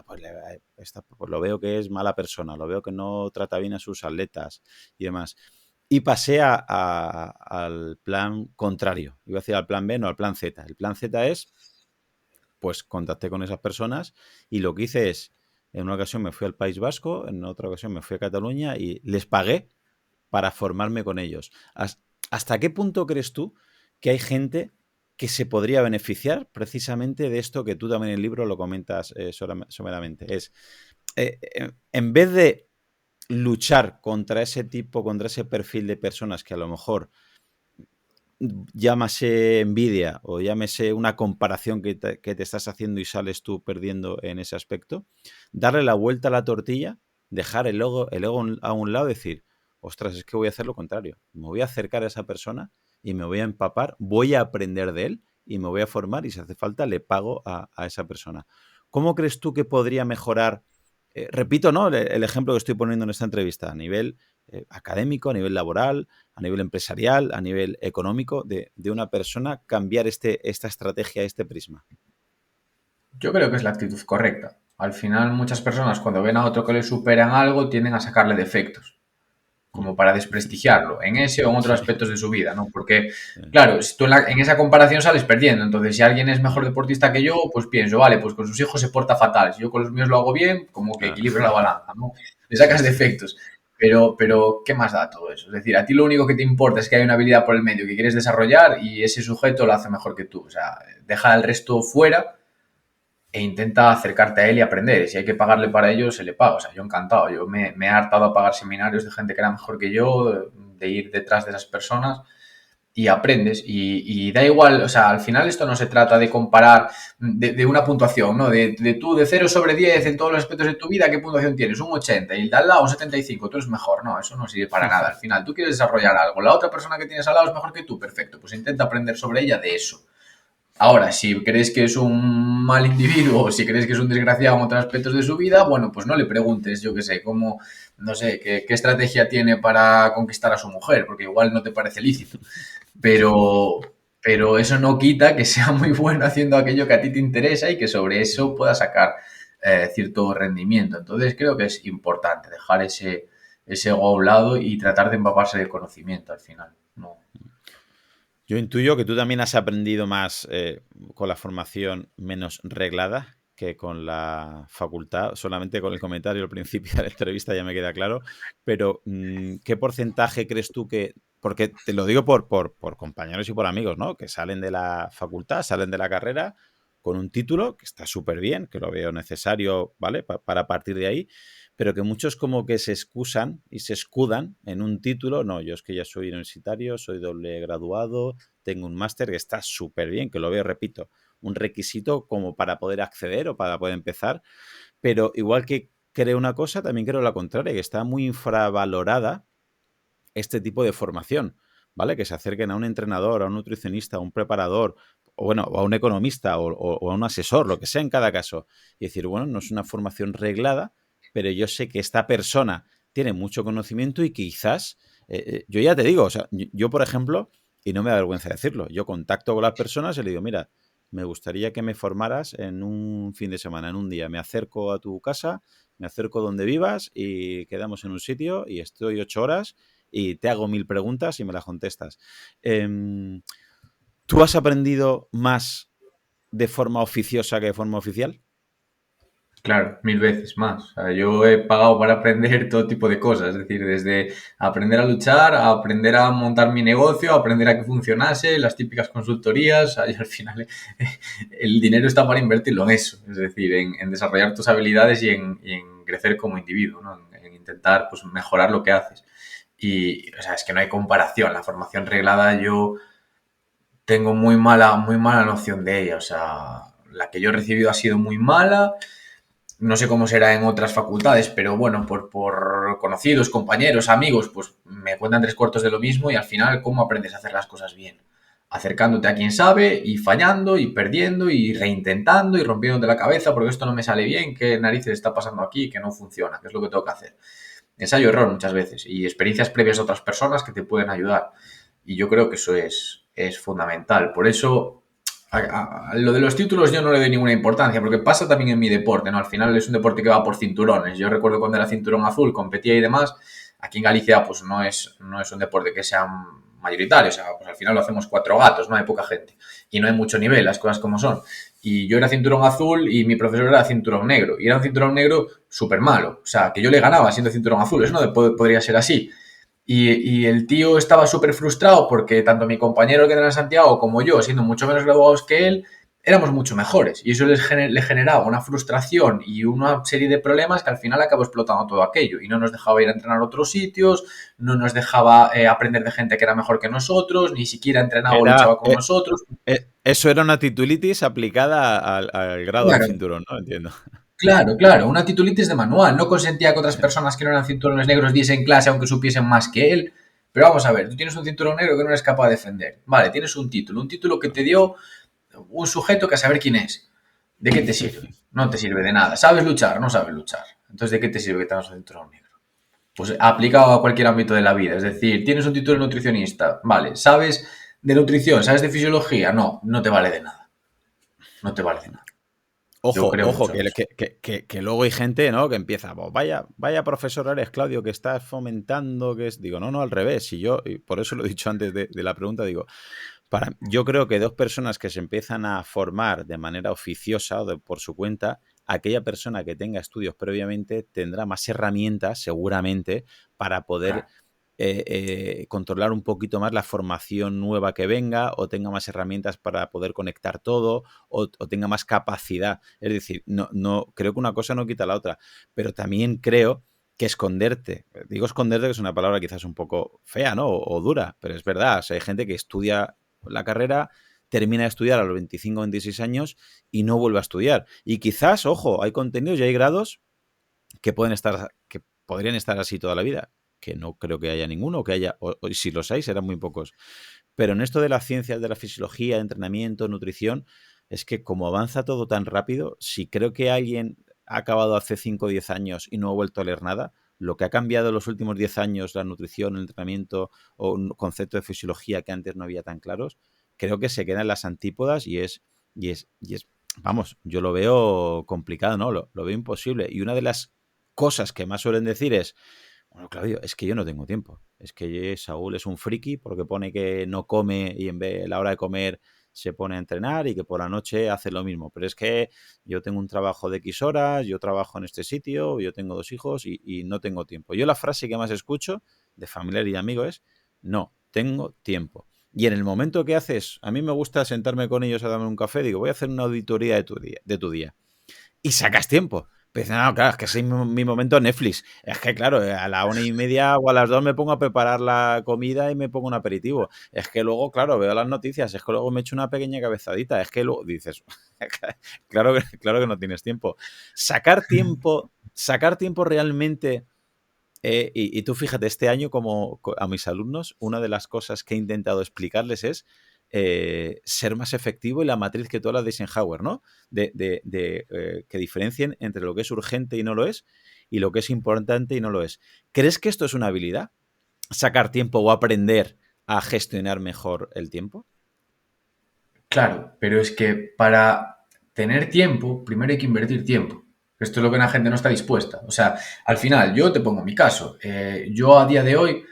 Pues, pues lo veo que es mala persona, lo veo que no trata bien a sus atletas y demás. Y pasé al plan contrario. Iba a decir al plan B, no, al plan Z. El plan Z es, pues contacté con esas personas y lo que hice es, en una ocasión me fui al País Vasco, en otra ocasión me fui a Cataluña y les pagué para formarme con ellos. ¿Hasta qué punto crees tú que hay gente que se podría beneficiar precisamente de esto que tú también en el libro lo comentas someramente? Es, en vez de luchar contra ese tipo, contra ese perfil de personas que a lo mejor llámase envidia o llámese una comparación que te estás haciendo y sales tú perdiendo en ese aspecto, darle la vuelta a la tortilla, dejar el ego a un lado y decir, ostras, es que voy a hacer lo contrario, me voy a acercar a esa persona y me voy a empapar, voy a aprender de él y me voy a formar y si hace falta le pago a esa persona. ¿Cómo crees tú que podría mejorar? Repito, ¿no? El ejemplo que estoy poniendo en esta entrevista a nivel académico, a nivel laboral, a nivel empresarial, a nivel económico, de una persona cambiar esta estrategia, este prisma. Yo creo que es la actitud correcta. Al final, muchas personas cuando ven a otro que le superan algo tienden a sacarle defectos, como para desprestigiarlo en ese o en otros Sí, aspectos de su vida, ¿no? Porque, sí, claro, si tú en esa comparación sales perdiendo. Entonces, si alguien es mejor deportista que yo, pues pienso, vale, pues con sus hijos se porta fatal. Si yo con los míos lo hago bien, como que claro. equilibro la balanza, ¿no? Le Sí, sacas sí. defectos. Pero, ¿qué más da todo eso? Es decir, a ti lo único que te importa es que hay una habilidad por el medio que quieres desarrollar y ese sujeto lo hace mejor que tú. O sea, deja al resto fuera e intenta acercarte a él y aprender. Y si hay que pagarle para ello, se le paga. O sea, yo encantado. Yo me he hartado a pagar seminarios de gente que era mejor que yo, de ir detrás de esas personas y aprendes. Y da igual, o sea, al final esto no se trata de comparar de una puntuación, ¿no? De tú de 0/10 en todos los aspectos de tu vida, ¿qué puntuación tienes? Un 80 y el de al lado un 75, tú eres mejor. No, eso no sirve para nada. Al final, tú quieres desarrollar algo. La otra persona que tienes al lado es mejor que tú, perfecto. Pues intenta aprender sobre ella de eso. Ahora, si crees que es un mal individuo o si crees que es un desgraciado en otros aspectos de su vida, bueno, pues no le preguntes, yo qué sé, cómo, no sé, qué estrategia tiene para conquistar a su mujer, porque igual no te parece lícito. Pero, pero eso no quita que sea muy bueno haciendo aquello que a ti te interesa y que sobre eso pueda sacar cierto rendimiento. Entonces creo que es importante dejar ese ego a un lado y tratar de empaparse de conocimiento al final. No. Yo intuyo que tú también has aprendido más con la formación menos reglada que con la facultad. Solamente con el comentario al principio de la entrevista ya me queda claro. Pero, ¿qué porcentaje crees tú que...? Porque te lo digo por compañeros y por amigos, ¿no? Que salen de la facultad, salen de la carrera con un título que está súper bien, que lo veo necesario, ¿vale? Para partir de ahí, pero que muchos como que se excusan y se escudan en un título. No, yo es que ya soy universitario, soy doble graduado, tengo un máster que está súper bien, que lo veo, repito, un requisito como para poder acceder o para poder empezar, pero igual que creo una cosa, también creo la contraria, que está muy infravalorada este tipo de formación, ¿vale? Que se acerquen a un entrenador, a un nutricionista, a un preparador, o bueno, o a un economista o a un asesor, lo que sea en cada caso, y decir, bueno, no es una formación reglada, pero yo sé que esta persona tiene mucho conocimiento y quizás, yo ya te digo, o sea, yo, por ejemplo, y no me da vergüenza decirlo, yo contacto con las personas y le digo, mira, me gustaría que me formaras en un fin de semana, en un día. Me acerco a tu casa, me acerco donde vivas y quedamos en un sitio y estoy 8 horas y te hago 1000 preguntas y me las contestas. ¿Tú has aprendido más de forma oficiosa que de forma oficial? Claro, 1000 veces más. O sea, yo he pagado para aprender todo tipo de cosas, es decir, desde aprender a luchar, a aprender a montar mi negocio, a aprender a que funcionase, las típicas consultorías, y al final el dinero está para invertirlo en eso, es decir, en desarrollar tus habilidades y en crecer como individuo, ¿no? En intentar pues, mejorar lo que haces. Y, o sea, es que no hay comparación. La formación reglada yo tengo muy mala noción de ella. O sea, la que yo he recibido ha sido muy mala. No sé cómo será en otras facultades, pero bueno, por conocidos, compañeros, amigos, pues me cuentan 3/4 de lo mismo y al final, ¿cómo aprendes a hacer las cosas bien? Acercándote a quien sabe y fallando y perdiendo y reintentando y rompiéndote la cabeza porque esto no me sale bien, qué narices está pasando aquí, que no funciona, qué es lo que tengo que hacer. Ensayo-error muchas veces y experiencias previas de otras personas que te pueden ayudar. Y yo creo que eso es fundamental. Por eso a lo de los títulos yo no le doy ninguna importancia, porque pasa también en mi deporte, ¿no? Al final es un deporte que va por cinturones. Yo recuerdo cuando era cinturón azul, competía y demás. Aquí en Galicia, pues no es un deporte que sea mayoritario. O sea, pues al final lo hacemos 4 gatos, no hay poca gente. Y no hay mucho nivel, las cosas como son. Y yo era cinturón azul y mi profesor era cinturón negro. Y era un cinturón negro súper malo. O sea, que yo le ganaba siendo cinturón azul. Eso no podría ser así. Y el tío estaba súper frustrado porque tanto mi compañero que era en Santiago como yo, siendo mucho menos graduados que él, éramos mucho mejores. Y eso le generaba una frustración y una serie de problemas que al final acabó explotando todo aquello. Y no nos dejaba ir a entrenar a otros sitios, no nos dejaba aprender de gente que era mejor que nosotros, ni siquiera entrenaba o Era, luchaba con nosotros. eso era una titulitis aplicada al grado del Claro, cinturón, ¿no? Entiendo. claro, claro. Una titulitis de manual. No consentía que otras personas que no eran cinturones negros diesen clase aunque supiesen más que él. Pero vamos a ver, tú tienes un cinturón negro que no eres capaz de defender. Vale, tienes un título que te dio un sujeto que a saber quién es. ¿De qué te sirve? No te sirve de nada. ¿Sabes luchar? No sabes luchar. Entonces, ¿de qué te sirve que tengas un cinturón negro? Pues aplicado a cualquier ámbito de la vida. Es decir, tienes un título de nutricionista. Vale, ¿sabes de nutrición? ¿Sabes de fisiología? No, no te vale de nada. No te vale de nada. Yo Ojo, creo ojo, mucho en eso. que luego hay gente, ¿no? Que empieza, "Pues vaya profesor eres, Claudio, que estás fomentando, que es. Digo, no, al revés. Si yo, y por eso lo he dicho antes de la pregunta, digo, yo creo que dos personas que se empiezan a formar de manera oficiosa o por su cuenta, aquella persona que tenga estudios previamente tendrá más herramientas, seguramente, para poder Claro. controlar un poquito más la formación nueva que venga, o tenga más herramientas para poder conectar todo, o tenga más capacidad. Es decir, no, creo que una cosa no quita la otra, pero también creo que esconderte, digo esconderte, que es una palabra quizás un poco fea, ¿no? O dura, pero es verdad, o sea, hay gente que estudia la carrera, termina de estudiar a los 25 o 26 años y no vuelve a estudiar. Y quizás, ojo, hay contenidos y hay grados que podrían estar así toda la vida, que no creo que haya ninguno, que haya, o si los hay, serán muy pocos. Pero en esto de las ciencias de la fisiología, de entrenamiento, nutrición, es que como avanza todo tan rápido, si creo que alguien ha acabado hace 5 o 10 años y no ha vuelto a leer nada, lo que ha cambiado en los últimos 10 años, la nutrición, el entrenamiento o un concepto de fisiología que antes no había tan claros, creo que se quedan las antípodas y es, vamos, yo lo veo complicado, ¿no? Lo veo imposible. Y una de las cosas que más suelen decir es, bueno, Claudio, es que yo no tengo tiempo. Es que Saúl es un friki porque pone que no come y en vez de la hora de comer se pone a entrenar y que por la noche hace lo mismo. Pero es que yo tengo un trabajo de X horas, yo trabajo en este sitio, yo tengo 2 hijos y no tengo tiempo. Yo la frase que más escucho de familiar y de amigo es, no, tengo tiempo. Y en el momento que haces, a mí me gusta sentarme con ellos a darme un café, digo, voy a hacer una auditoría de tu día. Y sacas tiempo. Pero dices, no, claro, es que es mi momento Netflix. Es que, claro, a la 1:30 o a las 2 me pongo a preparar la comida y me pongo un aperitivo. Es que luego, claro, veo las noticias, es que luego me echo una pequeña cabezadita. Es que luego dices, claro que no tienes tiempo. Sacar tiempo realmente. Y tú fíjate, este año como a mis alumnos, una de las cosas que he intentado explicarles es ser más efectivo y la matriz que tú hablas de Eisenhower, ¿no? Que diferencien entre lo que es urgente y no lo es y lo que es importante y no lo es. ¿Crees que esto es una habilidad? ¿Sacar tiempo o aprender a gestionar mejor el tiempo? Claro, pero es que para tener tiempo, primero hay que invertir tiempo. Esto es lo que la gente no está dispuesta. O sea, al final, yo te pongo mi caso. Yo a día de hoy,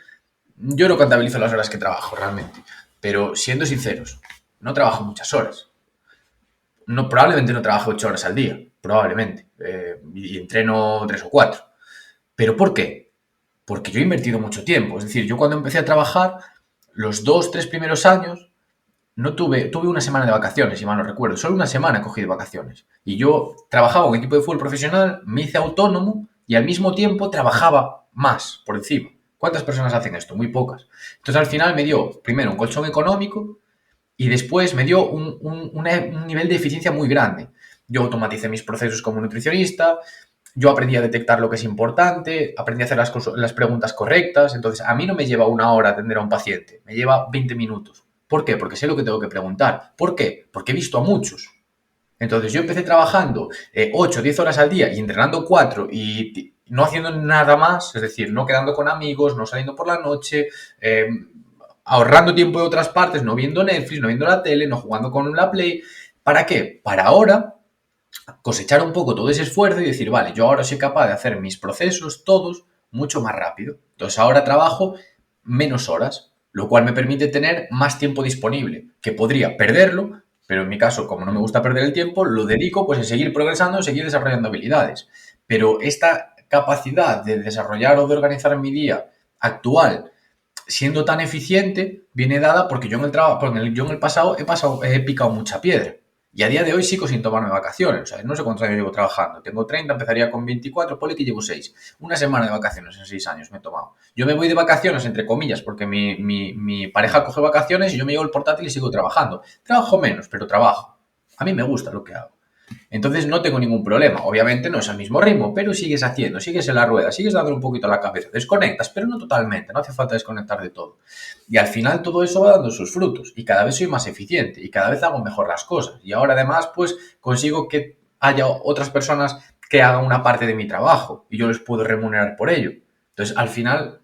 yo no contabilizo las horas que trabajo realmente, pero siendo sinceros, no trabajo muchas horas. No, probablemente no trabajo 8 horas al día, probablemente, y entreno 3 o 4. ¿Pero por qué? Porque yo he invertido mucho tiempo. Es decir, yo cuando empecé a trabajar, los 2, 3 primeros años, no tuve una semana de vacaciones, si mal no recuerdo. Solo una semana cogí de vacaciones. Y yo trabajaba en un equipo de fútbol profesional, me hice autónomo y al mismo tiempo trabajaba más por encima. ¿Cuántas personas hacen esto? Muy pocas. Entonces al final me dio primero un colchón económico y después me dio un nivel de eficiencia muy grande. Yo automaticé mis procesos como nutricionista, yo aprendí a detectar lo que es importante, aprendí a hacer las preguntas correctas, entonces a mí no me lleva 1 hora atender a un paciente, me lleva 20 minutos. ¿Por qué? Porque sé lo que tengo que preguntar. ¿Por qué? Porque he visto a muchos. Entonces yo empecé trabajando 8 o 10 horas al día y entrenando 4 y no haciendo nada más, es decir, no quedando con amigos, no saliendo por la noche, ahorrando tiempo de otras partes, no viendo Netflix, no viendo la tele, no jugando con la Play. ¿Para qué? Para ahora cosechar un poco todo ese esfuerzo y decir, vale, yo ahora soy capaz de hacer mis procesos todos mucho más rápido. Entonces ahora trabajo menos horas, lo cual me permite tener más tiempo disponible, que podría perderlo, pero en mi caso, como no me gusta perder el tiempo, lo dedico pues a seguir progresando, a seguir desarrollando habilidades. Pero esta capacidad de desarrollar o de organizar mi día actual siendo tan eficiente viene dada porque yo en el trabajo, yo en el pasado he picado mucha piedra. Y a día de hoy sigo sin tomarme vacaciones. O sea, no sé cuántos años llevo trabajando. Tengo 30, empezaría con 24, ponle que llevo 6. Una semana de vacaciones en 6 años me he tomado. Yo me voy de vacaciones, entre comillas, porque mi pareja Mm. coge vacaciones y yo me llevo el portátil y sigo trabajando. Trabajo menos, pero trabajo. A mí me gusta lo que hago. Entonces no tengo ningún problema. Obviamente no es al mismo ritmo, pero sigues haciendo, sigues en la rueda, sigues dándole un poquito a la cabeza. Desconectas, pero no totalmente, no hace falta desconectar de todo. Y al final todo eso va dando sus frutos y cada vez soy más eficiente y cada vez hago mejor las cosas. Y ahora además pues consigo que haya otras personas que hagan una parte de mi trabajo y yo les puedo remunerar por ello. Entonces al final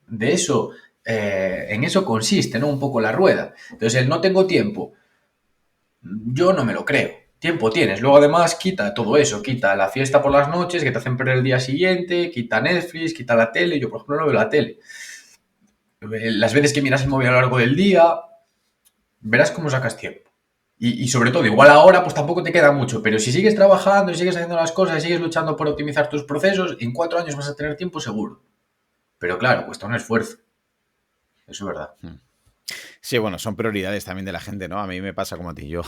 de eso, en eso consiste, ¿no? Un poco la rueda. Entonces el no tengo tiempo, yo no me lo creo. Tiempo tienes. Luego, además, quita todo eso. Quita la fiesta por las noches que te hacen perder el día siguiente. Quita Netflix, quita la tele. Yo, por ejemplo, no veo la tele. Las veces que miras el móvil a lo largo del día, verás cómo sacas tiempo. Y sobre todo, igual ahora, pues tampoco te queda mucho. Pero si sigues trabajando y sigues haciendo las cosas y sigues luchando por optimizar tus procesos, en 4 años vas a tener tiempo seguro. Pero claro, cuesta un esfuerzo. Eso es verdad. Mm. Sí, bueno, son prioridades también de la gente, ¿no? A mí me pasa como a ti. Yo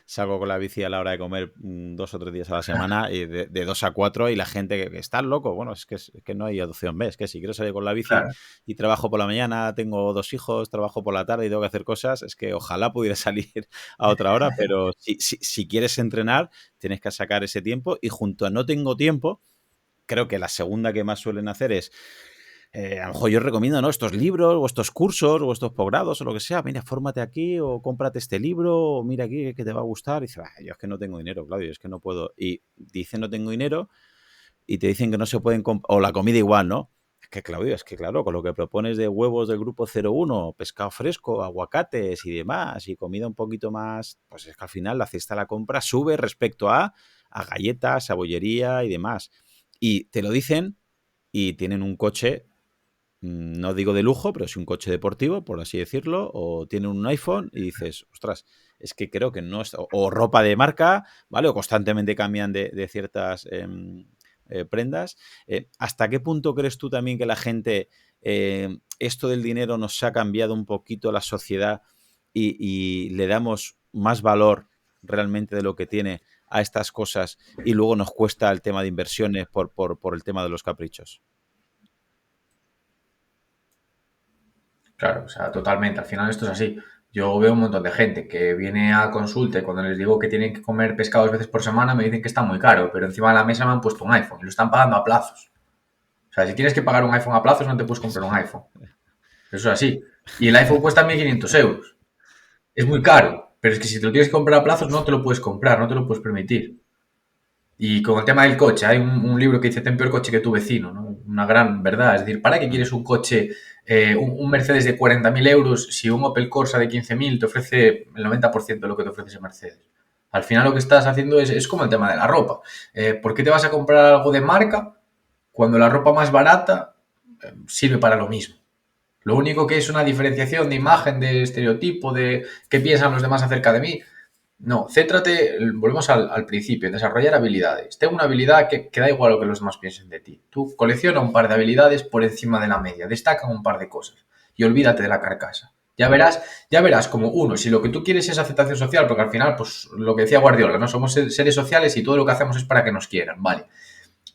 salgo con la bici a la hora de comer 2 o 3 días a la semana y de 2 a 4 y la gente que está loco. Bueno, es que no hay opción B. Es que si quiero salir con la bici Claro. y trabajo por la mañana, tengo 2 hijos, trabajo por la tarde y tengo que hacer cosas, es que ojalá pudiera salir a otra hora, pero si quieres entrenar, tienes que sacar ese tiempo y junto a no tengo tiempo, creo que la segunda que más suelen hacer es a lo mejor yo recomiendo, ¿no? Estos libros o estos cursos o estos posgrados o lo que sea. Mira, fórmate aquí o cómprate este libro o mira aquí que te va a gustar. Y dice, yo es que no tengo dinero, Claudio, es que no puedo. Y dicen no tengo dinero y te dicen que no se pueden comprar. O la comida igual, ¿no? Es que, Claudio, es que claro, con lo que propones de huevos del grupo 01, pescado fresco, aguacates y demás, y comida un poquito más, pues es que al final la cesta de la compra sube respecto a galletas, a bollería y demás. Y te lo dicen y tienen un coche no digo de lujo, pero sí un coche deportivo, por así decirlo, o tienen un iPhone y dices, ostras, es que creo que no es, o ropa de marca, ¿vale? O constantemente cambian de ciertas prendas. ¿Hasta qué punto crees tú también que la gente, esto del dinero nos ha cambiado un poquito la sociedad y le damos más valor realmente de lo que tiene a estas cosas y luego nos cuesta el tema de inversiones por el tema de los caprichos? Claro, o sea, totalmente. Al final esto es así. Yo veo un montón de gente que viene a consulta y cuando les digo que tienen que comer pescado 2 veces por semana me dicen que está muy caro, pero encima de la mesa me han puesto un iPhone y lo están pagando a plazos. O sea, si tienes que pagar un iPhone a plazos no te puedes comprar un iPhone. Eso es así. Y el iPhone cuesta 1.500 euros. Es muy caro, pero es que si te lo tienes que comprar a plazos no te lo puedes comprar, no te lo puedes permitir. Y con el tema del coche, hay un libro que dice ten peor coche que tu vecino, ¿no? Una gran verdad. Es decir, ¿para qué Mm. quieres un coche, un Mercedes de 40.000 euros si un Opel Corsa de 15.000 te ofrece el 90% de lo que te ofrece ese Mercedes? Al final lo que estás haciendo es como el tema de la ropa. ¿Por qué te vas a comprar algo de marca cuando la ropa más barata sirve para lo mismo? Lo único que es una diferenciación de imagen, de estereotipo, de qué piensan los demás acerca de mí. No, céntrate, volvemos al principio, en desarrollar habilidades. Tengo una habilidad que da igual lo que los demás piensen de ti. Tú colecciona un par de habilidades por encima de la media, destaca un par de cosas y olvídate de la carcasa. Ya verás como uno, si lo que tú quieres es aceptación social, porque al final, pues lo que decía Guardiola, ¿no? Somos seres sociales y todo lo que hacemos es para que nos quieran, vale.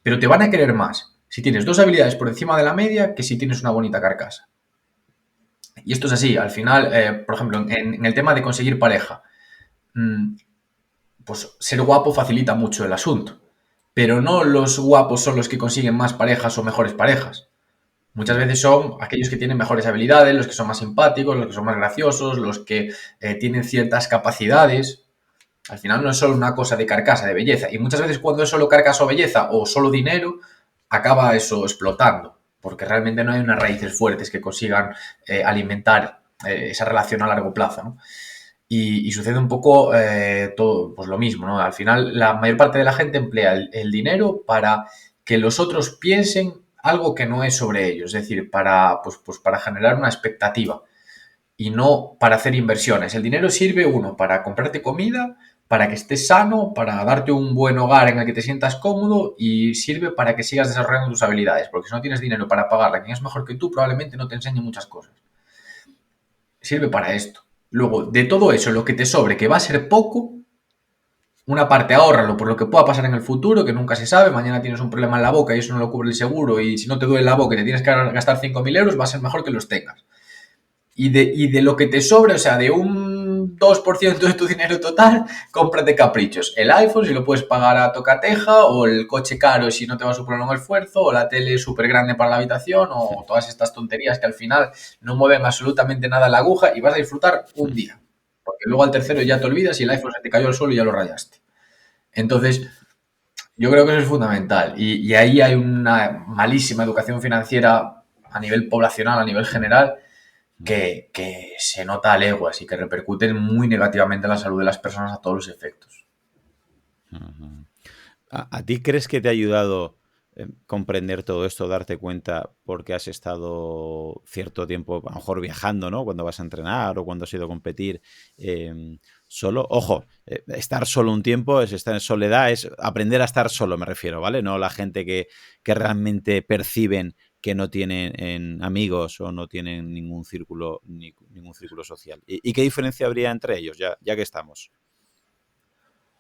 Pero te van a querer más si tienes 2 habilidades por encima de la media que si tienes una bonita carcasa. Y esto es así, al final, por ejemplo, en el tema de conseguir pareja, mmm, pues ser guapo facilita mucho el asunto. Pero no los guapos son los que consiguen más parejas o mejores parejas. Muchas Mm. veces son aquellos que tienen mejores habilidades, los que son más simpáticos, los que son más graciosos, los que tienen ciertas capacidades. Al final no es solo una cosa de carcasa, de belleza. Y muchas veces cuando es solo carcasa o belleza o solo dinero, acaba eso explotando. Porque realmente no hay unas raíces fuertes que consigan alimentar esa relación a largo plazo, ¿no? Y sucede un poco todo, pues lo mismo, ¿no? Al final, la mayor parte de la gente emplea el dinero para que los otros piensen algo que no es sobre ellos, es decir, pues para generar una expectativa y no para hacer inversiones. El dinero sirve, uno, para comprarte comida, para que estés sano, para darte un buen hogar en el que te sientas cómodo y sirve para que sigas desarrollando tus habilidades, porque si no tienes dinero para pagarle a quien es mejor que tú, probablemente no te enseñe muchas cosas. Sirve para esto. Luego, de todo eso, lo que te sobre, que va a ser poco, una parte ahórralo por lo que pueda pasar en el futuro, que nunca se sabe, mañana tienes un problema en la boca y eso no lo cubre el seguro y si no te duele la boca y te tienes que gastar 5.000 euros, va a ser mejor que los tengas. Y de lo que te sobre, o sea, de un 2% de tu dinero total, cómprate caprichos. El iPhone, si lo puedes pagar a tocateja, o el coche caro si no te va a suponer un esfuerzo, o la tele súper grande para la habitación, o todas estas tonterías que al final no mueven absolutamente nada la aguja y vas a disfrutar un día. Porque luego al tercero ya te olvidas y el iPhone se te cayó al suelo y ya lo rayaste. Entonces, yo creo que eso es fundamental. Y ahí hay una malísima educación financiera a nivel poblacional, a nivel general, que se nota a leguas y que repercuten muy negativamente en la salud de las personas a todos los efectos. ¿A ti crees que te ha ayudado comprender todo esto, darte cuenta porque has estado cierto tiempo, a lo mejor viajando, ¿no? Cuando vas a entrenar o cuando has ido a competir solo? Ojo, estar solo un tiempo es estar en soledad, es aprender a estar solo, me refiero, ¿vale? No la gente que realmente perciben que no tienen amigos o no tienen ningún círculo, ningún círculo social. ¿Y qué diferencia habría entre ellos, ya que estamos?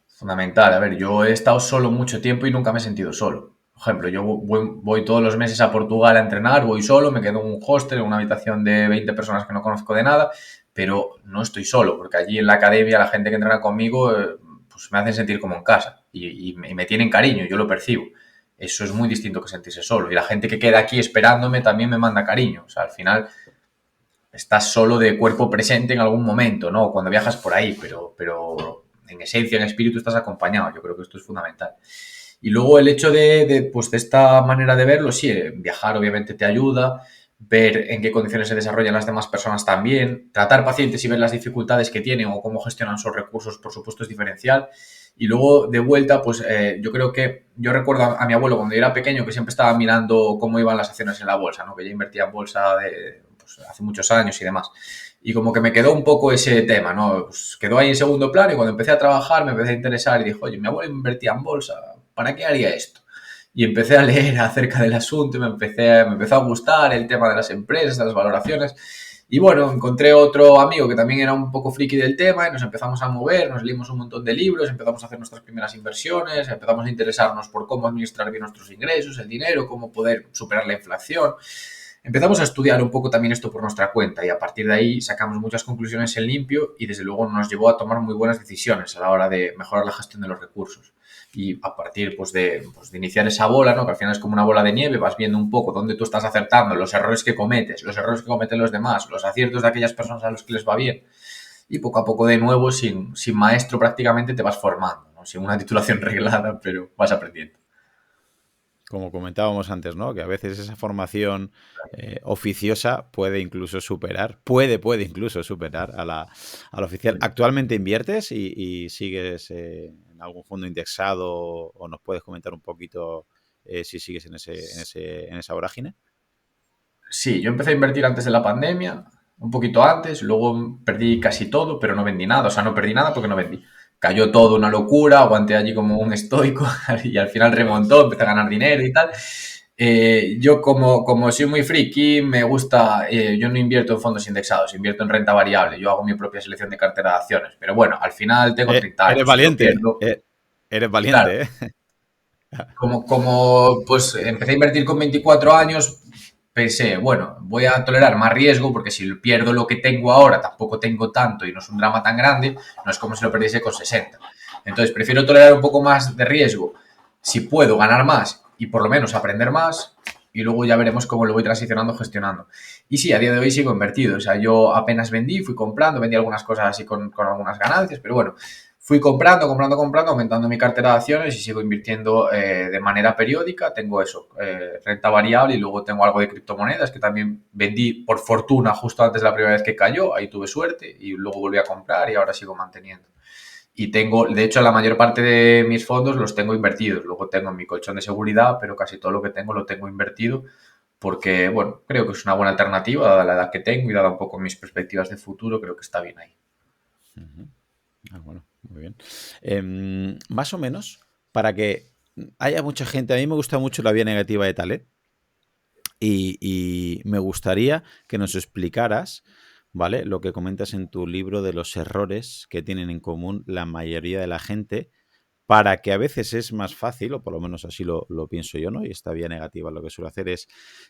Fundamental. A ver, yo he estado solo mucho tiempo y nunca me he sentido solo. Por ejemplo, yo voy todos los meses a Portugal a entrenar, voy solo, me quedo en un hostel, en una habitación de 20 personas que no conozco de nada, pero no estoy solo, porque allí en la academia la gente que entrena conmigo pues me hacen sentir como en casa y me tienen cariño, yo lo percibo. Eso es muy distinto que sentirse solo. Y la gente que queda aquí esperándome también me manda cariño. O sea, al final estás solo de cuerpo presente en algún momento, ¿no? Cuando viajas por ahí, pero en esencia, en espíritu, estás acompañado. Yo creo que esto es fundamental. Y luego el hecho pues de esta manera de verlo, sí, viajar obviamente te ayuda, ver en qué condiciones se desarrollan las demás personas también, tratar pacientes y ver las dificultades que tienen o cómo gestionan sus recursos, por supuesto, es diferencial. Y luego, de vuelta, pues yo creo que yo recuerdo a mi abuelo cuando yo era pequeño que siempre estaba mirando cómo iban las acciones en la bolsa, ¿no? Que ya invertía en bolsa pues, hace muchos años y demás. Y como que me quedó un poco ese tema, ¿no? Pues quedó ahí en segundo plano y cuando empecé a trabajar me empecé a interesar y dije, oye, mi abuelo invertía en bolsa, ¿para qué haría esto? Y empecé a leer acerca del asunto y me empezó a gustar el tema de las empresas, de las valoraciones. Y bueno, encontré otro amigo que también era un poco friki del tema y nos empezamos a mover, nos leímos un montón de libros, empezamos a hacer nuestras primeras inversiones, empezamos a interesarnos por cómo administrar bien nuestros ingresos, el dinero, cómo poder superar la inflación. Empezamos a estudiar un poco también esto por nuestra cuenta y a partir de ahí sacamos muchas conclusiones en limpio y desde luego nos llevó a tomar muy buenas decisiones a la hora de mejorar la gestión de los recursos. Y a partir pues de iniciar esa bola, ¿no? Que al final es como una bola de nieve, vas viendo un poco dónde tú estás acertando, los errores que cometes, los errores que cometen los demás, los aciertos de aquellas personas a los que les va bien. Y poco a poco de nuevo, sin maestro prácticamente, te vas formando, ¿no? Sin una titulación reglada, pero vas aprendiendo. Como comentábamos antes, ¿no? Que a veces esa formación oficiosa puede incluso superar, puede incluso superar a la oficial. ¿Actualmente inviertes y sigues en algún fondo indexado o nos puedes comentar un poquito si sigues en esa vorágine? Sí, yo empecé a invertir antes de la pandemia, un poquito antes, luego perdí casi todo, pero no vendí nada, o sea, no perdí nada porque no vendí. Cayó todo una locura, aguanté allí como un estoico y al final remontó, empecé a ganar dinero y tal. Yo como soy muy friki, me gusta, yo no invierto en fondos indexados, invierto en renta variable, yo hago mi propia selección de cartera de acciones, pero bueno, al final tengo 30 Eres años, si lo valiente, pierdo, eres claro, valiente, ¿eh? como pues empecé a invertir con 24 años, pensé, bueno, voy a tolerar más riesgo porque si pierdo lo que tengo ahora, tampoco tengo tanto y no es un drama tan grande, no es como si lo perdiese con 60. Entonces, prefiero tolerar un poco más de riesgo si puedo ganar más y por lo menos aprender más y luego ya veremos cómo lo voy transicionando, gestionando. Y sí, a día de hoy sigo invertido, o sea, yo apenas vendí, fui comprando, vendí algunas cosas así con algunas ganancias, pero bueno, fui comprando, aumentando mi cartera de acciones y sigo invirtiendo de manera periódica. Tengo eso, renta variable y luego tengo algo de criptomonedas que también vendí por fortuna justo antes de la primera vez que cayó. Ahí tuve suerte y luego volví a comprar y ahora sigo manteniendo. Y tengo, de hecho, la mayor parte de mis fondos los tengo invertidos. Luego tengo mi colchón de seguridad, pero casi todo lo que tengo lo tengo invertido porque, bueno, creo que es una buena alternativa dada la edad que tengo y dada un poco mis perspectivas de futuro, creo que está bien ahí. Ujú. Bueno, muy bien. Más o menos, para que haya mucha gente, a mí me gusta mucho la vía negativa de Taleb y me gustaría que nos explicaras, ¿vale? Lo que comentas en tu libro de los errores que tienen en común la mayoría de la gente para que a veces es más fácil, o por lo menos así lo pienso yo, ¿no? Y esta vía negativa lo que suelo hacer es,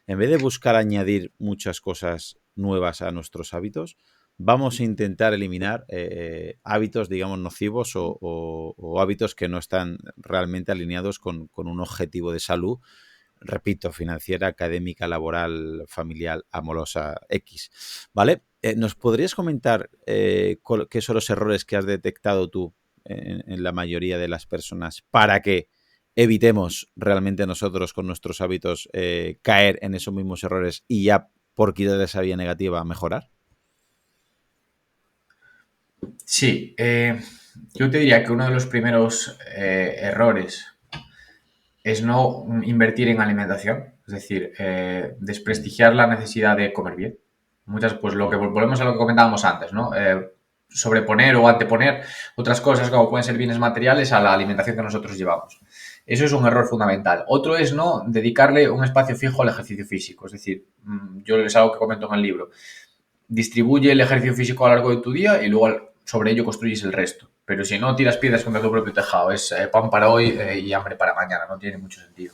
en vez de buscar añadir muchas cosas nuevas a nuestros hábitos, vamos a intentar eliminar hábitos, digamos, nocivos o hábitos que no están realmente alineados con un objetivo de salud, repito, financiera, académica, laboral, familiar, amorosa, X. ¿Vale? ¿Nos podrías comentar qué son los errores que has detectado tú en la mayoría de las personas para que evitemos realmente nosotros con nuestros hábitos caer en esos mismos errores y ya por quitar esa vía negativa mejorar? Sí, yo te diría que uno de los primeros errores es no invertir en alimentación, es decir, desprestigiar la necesidad de comer bien. Muchas, pues lo que volvemos a lo que comentábamos antes, ¿no? Sobreponer o anteponer otras cosas como pueden ser bienes materiales a la alimentación que nosotros llevamos. Eso es un error fundamental. Otro es no dedicarle un espacio fijo al ejercicio físico. Es decir, yo es algo que comento en el libro. Distribuye el ejercicio físico a lo largo de tu día y luego sobre ello construyes el resto. Pero si no tiras piedras contra tu propio tejado, es pan para hoy y hambre para mañana, no tiene mucho sentido.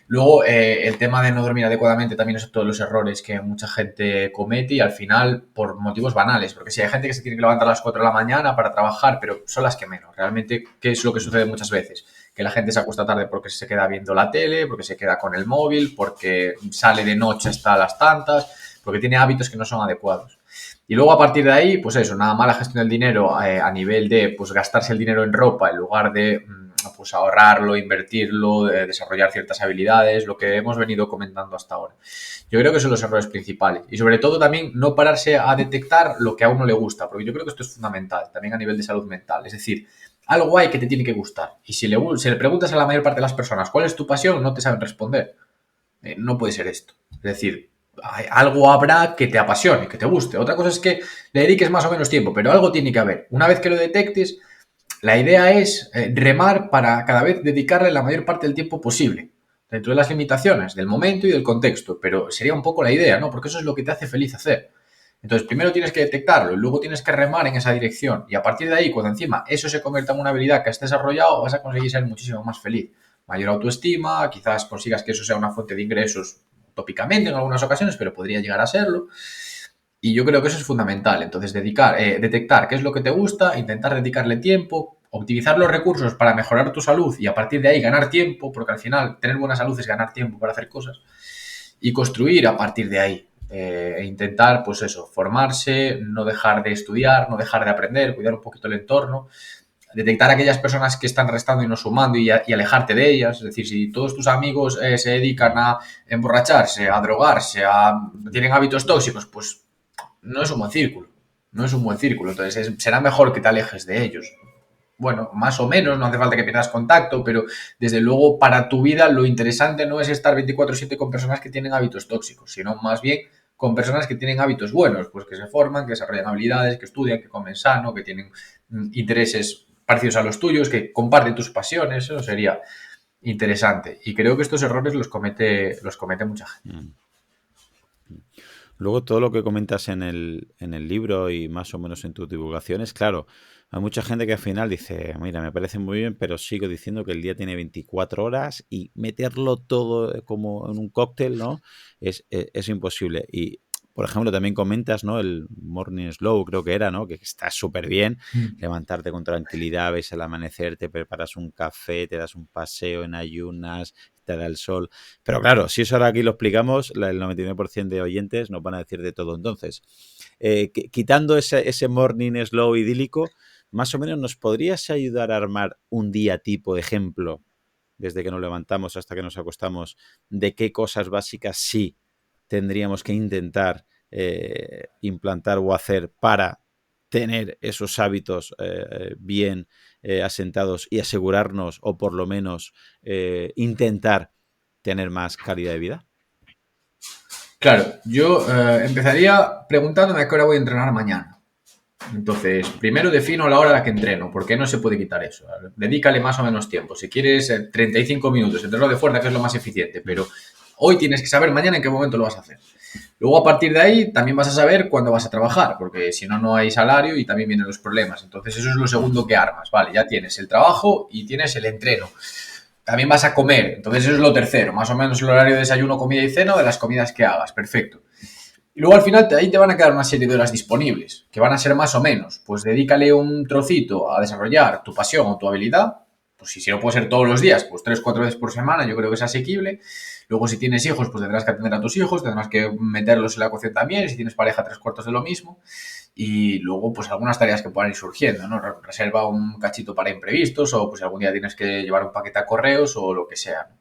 Luego, el tema de no dormir adecuadamente también es todos los errores que mucha gente comete y al final por motivos banales, porque si hay gente que se tiene que levantar a las 4 de la mañana para trabajar, pero son las que menos. Realmente, ¿qué es lo que sucede muchas veces? Que la gente se acuesta tarde porque se queda viendo la tele, porque se queda con el móvil, porque sale de noche hasta las tantas, porque tiene hábitos que no son adecuados. Y luego a partir de ahí, pues eso, nada mala gestión del dinero a nivel de pues gastarse el dinero en ropa en lugar de pues ahorrarlo, invertirlo, desarrollar ciertas habilidades, lo que hemos venido comentando hasta ahora. Yo creo que son los errores principales. Y sobre todo también no pararse a detectar lo que a uno le gusta, porque yo creo que esto es fundamental, también a nivel de salud mental. Es decir, algo hay que te tiene que gustar. Y si le preguntas a la mayor parte de las personas cuál es tu pasión, no te saben responder. No puede ser esto. Es decir, algo habrá que te apasione, que te guste. Otra cosa es que le dediques más o menos tiempo, pero algo tiene que haber. Una vez que lo detectes, la idea es remar para cada vez dedicarle la mayor parte del tiempo posible, dentro de las limitaciones del momento y del contexto, pero sería un poco la idea, ¿no? Porque eso es lo que te hace feliz hacer. Entonces, primero tienes que detectarlo y luego tienes que remar en esa dirección. Y a partir de ahí, cuando encima eso se convierta en una habilidad que has desarrollado, vas a conseguir ser muchísimo más feliz. Mayor autoestima, quizás consigas que eso sea una fuente de ingresos tópicamente en algunas ocasiones, pero podría llegar a serlo. Y yo creo que eso es fundamental. Entonces, detectar qué es lo que te gusta, intentar dedicarle tiempo, optimizar los recursos para mejorar tu salud y a partir de ahí ganar tiempo, porque al final tener buena salud es ganar tiempo para hacer cosas, y construir a partir de ahí. E intentar, pues eso, formarse, no dejar de estudiar, no dejar de aprender, cuidar un poquito el entorno, detectar a aquellas personas que están restando y no sumando y alejarte de ellas. Es decir, si todos tus amigos se dedican a emborracharse, a drogarse, tienen hábitos tóxicos, pues no es un buen círculo. No es un buen círculo. Entonces será mejor que te alejes de ellos. Bueno, más o menos, no hace falta que pierdas contacto, pero desde luego para tu vida lo interesante no es estar 24/7 con personas que tienen hábitos tóxicos, sino más bien con personas que tienen hábitos buenos, pues que se forman, que desarrollan habilidades, que estudian, que comen sano, que tienen intereses parecidos a los tuyos, que comparten tus pasiones. Eso sería interesante. Y creo que estos errores los comete mucha gente. Luego, todo lo que comentas en el libro y más o menos en tus divulgaciones, claro, hay mucha gente que al final dice, mira, me parece muy bien, pero sigo diciendo que el día tiene 24 horas y meterlo todo como en un cóctel, ¿no? Es imposible. Y, por ejemplo, también comentas, ¿no? El morning slow, creo que era, ¿no? Que está súper bien levantarte con tranquilidad, ves el amanecer, te preparas un café, te das un paseo en ayunas, te da el sol. Pero claro, si eso ahora aquí lo explicamos, el 99% de oyentes nos van a decir de todo. Entonces, quitando ese morning slow idílico, más o menos nos podrías ayudar a armar un día tipo, ejemplo, desde que nos levantamos hasta que nos acostamos, de qué cosas básicas sí tendríamos que intentar implantar o hacer para tener esos hábitos bien asentados y asegurarnos o por lo menos intentar tener más calidad de vida? Claro, yo empezaría preguntándome a qué hora voy a entrenar mañana. Entonces, primero defino la hora a la que entreno, porque no se puede quitar eso. Dedícale más o menos tiempo. Si quieres 35 minutos, entreno de fuerza, que es lo más eficiente, pero hoy tienes que saber mañana en qué momento lo vas a hacer. Luego, a partir de ahí, también vas a saber cuándo vas a trabajar, porque si no, no hay salario y también vienen los problemas. Entonces, eso es lo segundo que armas, ¿vale? Ya tienes el trabajo y tienes el entreno. También vas a comer, entonces eso es lo tercero, más o menos el horario de desayuno, comida y cena de las comidas que hagas, perfecto. Y luego al final ahí te van a quedar una serie de horas disponibles, que van a ser más o menos. Pues dedícale un trocito a desarrollar tu pasión o tu habilidad. Pues si no puede ser todos los días, pues 3 4 veces por semana, yo creo que es asequible. Luego si tienes hijos, pues tendrás que atender a tus hijos, tendrás que meterlos en la ecuación también. Si tienes pareja, 3 cuartos de lo mismo. Y luego, pues algunas tareas que puedan ir surgiendo, ¿no? Reserva un cachito para imprevistos o pues algún día tienes que llevar un paquete a correos o lo que sea, ¿no?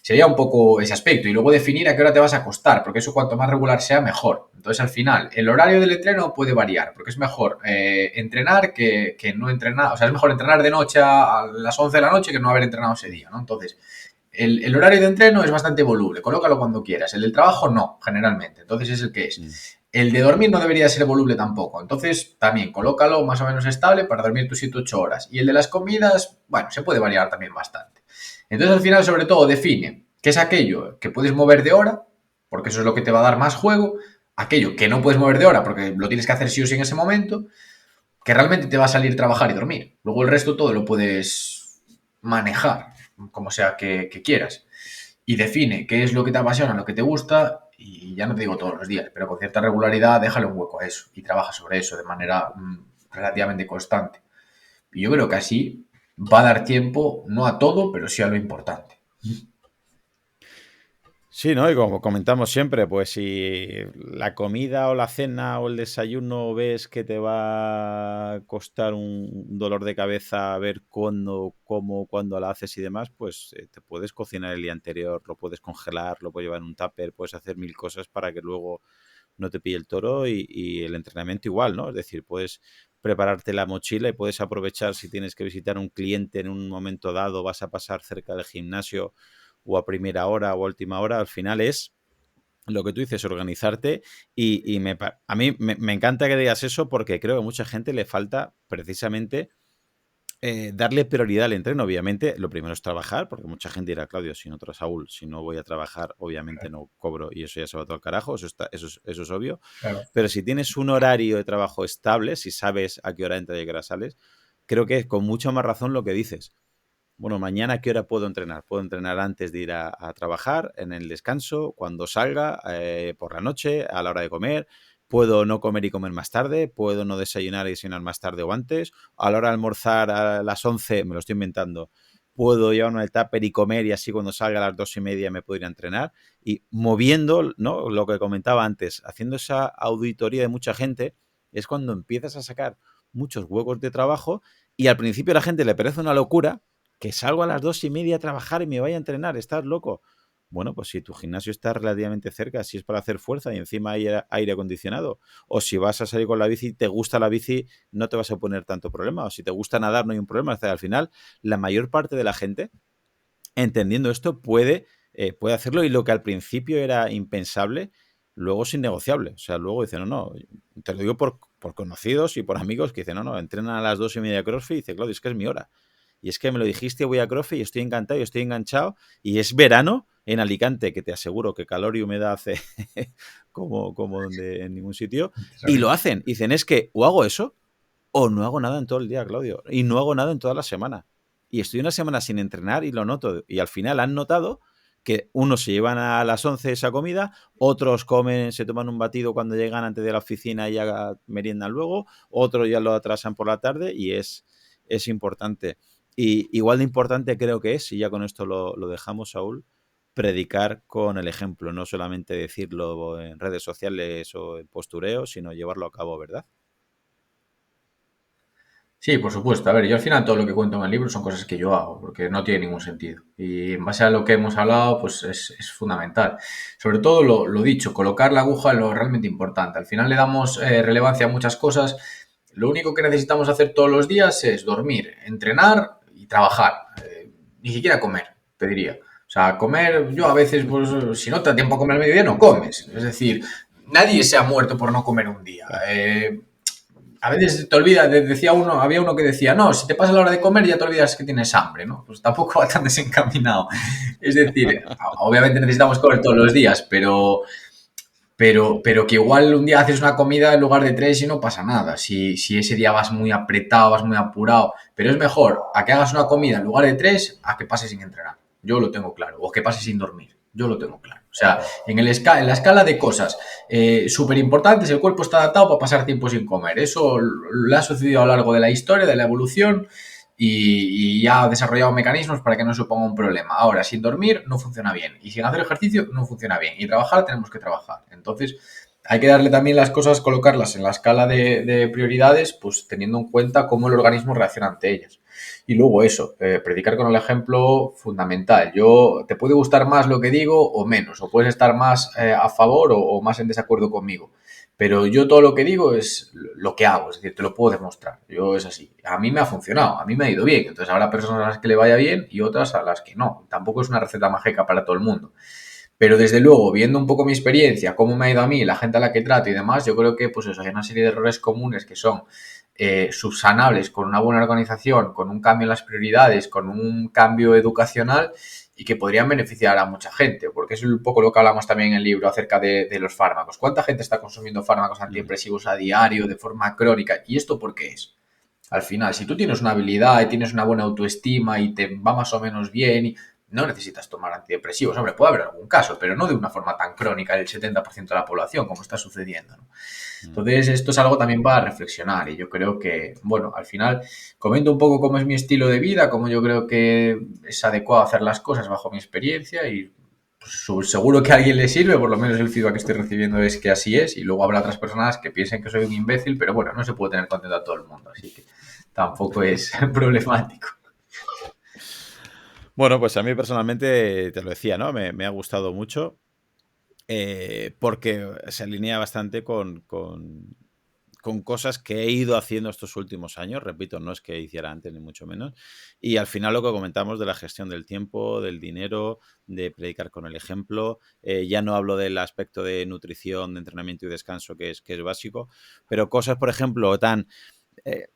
Sería un poco ese aspecto. Y luego definir a qué hora te vas a acostar, porque eso cuanto más regular sea, mejor. Entonces, al final, el horario del entreno puede variar, porque es mejor entrenar que no entrenar. O sea, es mejor entrenar de noche a las 11 de la noche que no haber entrenado ese día, ¿no? Entonces, el horario de entreno es bastante voluble, colócalo cuando quieras. El del trabajo no, generalmente. Entonces es el que es. Mm. El de dormir no debería ser voluble tampoco. Entonces también colócalo más o menos estable para dormir tus 7 8 horas. Y el de las comidas, bueno, se puede variar también bastante. Entonces al final sobre todo define qué es aquello que puedes mover de hora, porque eso es lo que te va a dar más juego. Aquello que no puedes mover de hora porque lo tienes que hacer sí o sí en ese momento, que realmente te va a salir trabajar y dormir. Luego el resto todo lo puedes manejar, como sea que quieras. Y define qué es lo que te apasiona, lo que te gusta, y ya no te digo todos los días, pero con cierta regularidad déjale un hueco a eso y trabaja sobre eso de manera relativamente constante. Y yo creo que así va a dar tiempo, no a todo, pero sí a lo importante. Sí, ¿no? Y como comentamos siempre, pues si la comida o la cena o el desayuno ves que te va a costar un dolor de cabeza ver cuándo, cómo, cuándo la haces y demás, pues te puedes cocinar el día anterior, lo puedes congelar, lo puedes llevar en un tupper, puedes hacer mil cosas para que luego no te pille el toro y el entrenamiento igual, ¿no? Es decir, puedes prepararte la mochila y puedes aprovechar si tienes que visitar un cliente en un momento dado, vas a pasar cerca del gimnasio o a primera hora o a última hora, al final es lo que tú dices, organizarte a mí me encanta que digas eso porque creo que a mucha gente le falta precisamente darle prioridad al entreno. Obviamente, lo primero es trabajar, porque mucha gente dirá, Claudio, si no Saúl, si no voy a trabajar, obviamente no cobro y eso ya se va todo al carajo, eso es obvio. Claro. Pero si tienes un horario de trabajo estable, si sabes a qué hora entras y a qué hora sales, creo que es con mucha más razón lo que dices. Bueno, mañana, ¿a qué hora puedo entrenar? Puedo entrenar antes de ir a trabajar, en el descanso, cuando salga, por la noche, a la hora de comer. Puedo no comer y comer más tarde. Puedo no desayunar y desayunar más tarde o antes. A la hora de almorzar a las 11, me lo estoy inventando. Puedo llevarme el tupper y comer y así cuando salga a las 2:30 me puedo ir a entrenar. Y moviendo, ¿no? Lo que comentaba antes, haciendo esa auditoría de mucha gente, es cuando empiezas a sacar muchos huecos de trabajo y al principio a la gente le parece una locura que salgo a las 2:30 a trabajar y me vaya a entrenar, estás loco. Bueno, pues si tu gimnasio está relativamente cerca, si es para hacer fuerza y encima hay aire acondicionado, o si vas a salir con la bici, te gusta la bici, no te vas a poner tanto problema, o si te gusta nadar, no hay un problema. O sea, al final, la mayor parte de la gente, entendiendo esto, puede hacerlo y lo que al principio era impensable, luego es innegociable. O sea, luego dicen, no, no, te lo digo por conocidos y por amigos que dicen, no, no, entrenan a las 2:30 CrossFit y dice, Claudio, es que es mi hora. Y es que me lo dijiste, voy a CrossFit y estoy encantado y estoy enganchado. Y es verano en Alicante, que te aseguro que calor y humedad hace como donde, en ningún sitio. Y lo hacen. Y dicen, es que o hago eso o no hago nada en todo el día, Claudio. Y no hago nada en toda la semana. Y estoy una semana sin entrenar y lo noto. Y al final han notado que unos se llevan a las 11 esa comida, otros comen, se toman un batido cuando llegan antes de la oficina y ya meriendan luego, otros ya lo atrasan por la tarde y es importante. Y igual de importante creo que es, y ya con esto lo dejamos, Saúl, predicar con el ejemplo, no solamente decirlo en redes sociales o en postureo, sino llevarlo a cabo, ¿verdad? Sí, por supuesto. A ver, yo al final todo lo que cuento en el libro son cosas que yo hago, porque no tiene ningún sentido. Y en base a lo que hemos hablado, pues es fundamental. Sobre todo lo dicho, colocar la aguja en lo realmente importante. Al final le damos relevancia a muchas cosas. Lo único que necesitamos hacer todos los días es dormir, entrenar y trabajar. Ni siquiera comer, te diría. O sea, comer, yo a veces, pues, si no te da tiempo a comer al mediodía, no comes. Es decir, nadie se ha muerto por no comer un día. Claro. A veces te olvidas, decía uno, había uno que decía, no, si te pasa la hora de comer ya te olvidas que tienes hambre, ¿no? Pues tampoco va tan desencaminado. Es decir, obviamente necesitamos comer todos los días, pero que igual un día haces una comida en lugar de 3 y no pasa nada. Si ese día vas muy apretado, vas muy apurado, pero es mejor a que hagas una comida en lugar de 3 a que pases sin entrenar. Yo lo tengo claro. O que pases sin dormir. Yo lo tengo claro. O sea, en la escala de cosas súper importantes, el cuerpo está adaptado para pasar tiempo sin comer. Eso le ha sucedido a lo largo de la historia, de la evolución, y ha desarrollado mecanismos para que no suponga un problema. Ahora, sin dormir no funciona bien y sin hacer ejercicio no funciona bien y trabajar tenemos que trabajar. Entonces, hay que darle también las cosas, colocarlas en la escala de prioridades, pues teniendo en cuenta cómo el organismo reacciona ante ellas. Y luego eso, predicar con el ejemplo, fundamental. Yo, te puede gustar más lo que digo o menos, o puedes estar más a favor o más en desacuerdo conmigo. Pero yo todo lo que digo es lo que hago, es decir, te lo puedo demostrar. Yo es así. A mí me ha funcionado, a mí me ha ido bien. Entonces habrá personas a las que le vaya bien y otras a las que no. Tampoco es una receta mágica para todo el mundo. Pero desde luego, viendo un poco mi experiencia, cómo me ha ido a mí, la gente a la que trato y demás, yo creo que pues eso, hay una serie de errores comunes que son subsanables con una buena organización, con un cambio en las prioridades, con un cambio educacional y que podrían beneficiar a mucha gente, porque es un poco lo que hablamos también en el libro acerca de los fármacos. ¿Cuánta gente está consumiendo fármacos antidepresivos a diario, de forma crónica? ¿Y esto por qué es? Al final, si tú tienes una habilidad y tienes una buena autoestima y te va más o menos bien, y no necesitas tomar antidepresivos. Hombre, puede haber algún caso, pero no de una forma tan crónica del 70% de la población como está sucediendo, ¿no? Entonces, esto es algo también para reflexionar y yo creo que, bueno, al final comento un poco cómo es mi estilo de vida, cómo yo creo que es adecuado hacer las cosas bajo mi experiencia y pues, seguro que a alguien le sirve, por lo menos el feedback que estoy recibiendo es que así es y luego habrá otras personas que piensen que soy un imbécil, pero bueno, no se puede tener contento a todo el mundo, así que tampoco es problemático. Bueno, pues a mí personalmente, te lo decía, ¿no? Me ha gustado mucho porque se alinea bastante con cosas que he ido haciendo estos últimos años. Repito, no es que hiciera antes, ni mucho menos. Y al final lo que comentamos de la gestión del tiempo, del dinero, de predicar con el ejemplo. Ya no hablo del aspecto de nutrición, de entrenamiento y descanso, que es básico, pero cosas, por ejemplo, tan...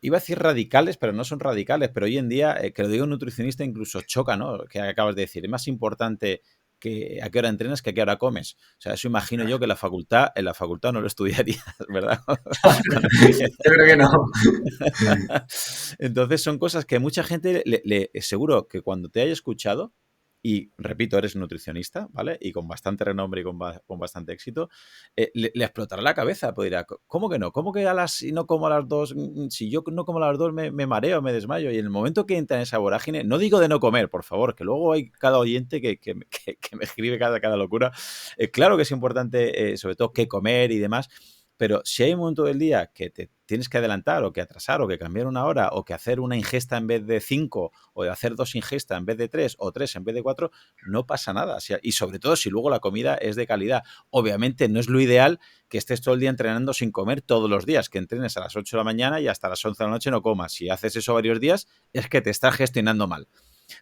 iba a decir radicales, pero no son radicales, pero hoy en día, que lo diga un nutricionista, incluso choca, ¿no? Que acabas de decir, es más importante que a qué hora entrenas que a qué hora comes. O sea, eso imagino yo que en la facultad no lo estudiarías, ¿verdad? Cuando Yo creo que no. Entonces son cosas que mucha gente seguro que cuando te haya escuchado, y repito, eres nutricionista, ¿vale? Y con bastante renombre y con bastante éxito, le explotará la cabeza, pues dirá, ¿cómo que no? ¿Cómo que si no como a las 2, si yo no como a las 2 me mareo, me desmayo? Y en el momento que entra en esa vorágine, no digo de no comer, por favor, que luego hay cada oyente que me escribe cada locura. Claro que es importante, sobre todo, qué comer y demás, pero si hay un momento del día que te tienes que adelantar o que atrasar o que cambiar una hora o que hacer una ingesta en vez de 5 o de hacer 2 ingestas en vez de 3 o 3 en vez de 4, no pasa nada. Y sobre todo si luego la comida es de calidad. Obviamente no es lo ideal que estés todo el día entrenando sin comer todos los días, que entrenes a las 8 de la mañana y hasta las 11 de la noche no comas. Si haces eso varios días es que te estás gestionando mal.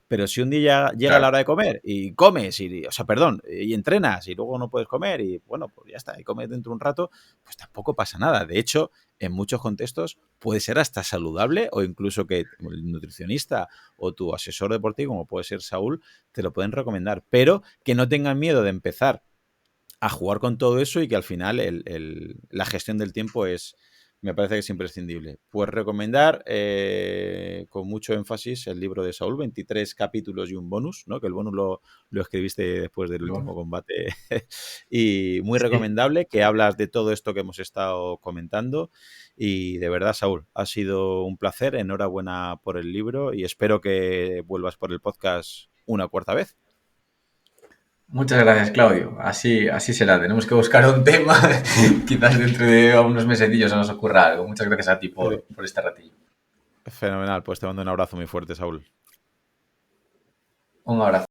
Pero si un día llega la Claro. hora de comer y comes, o sea, perdón, y entrenas y luego no puedes comer y bueno, pues ya está, y comes dentro de un rato, pues tampoco pasa nada. De hecho, en muchos contextos puede ser hasta saludable o incluso que el nutricionista o tu asesor deportivo, como puede ser Saúl, te lo pueden recomendar, pero que no tengan miedo de empezar a jugar con todo eso y que al final la gestión del tiempo me parece que es imprescindible. Pues recomendar con mucho énfasis el libro de Saúl, 23 capítulos y un bonus, ¿no? Que el bonus lo escribiste después del último Bueno, combate y muy sí. recomendable, que hablas de todo esto que hemos estado comentando y de verdad, Saúl, ha sido un placer, enhorabuena por el libro y espero que vuelvas por el podcast una cuarta vez. Muchas gracias, Claudio. Así será. Tenemos que buscar un tema. Quizás dentro de unos mesecillos se nos ocurra algo. Muchas gracias a ti por este ratillo. Fenomenal, pues te mando un abrazo muy fuerte, Saúl. Un abrazo.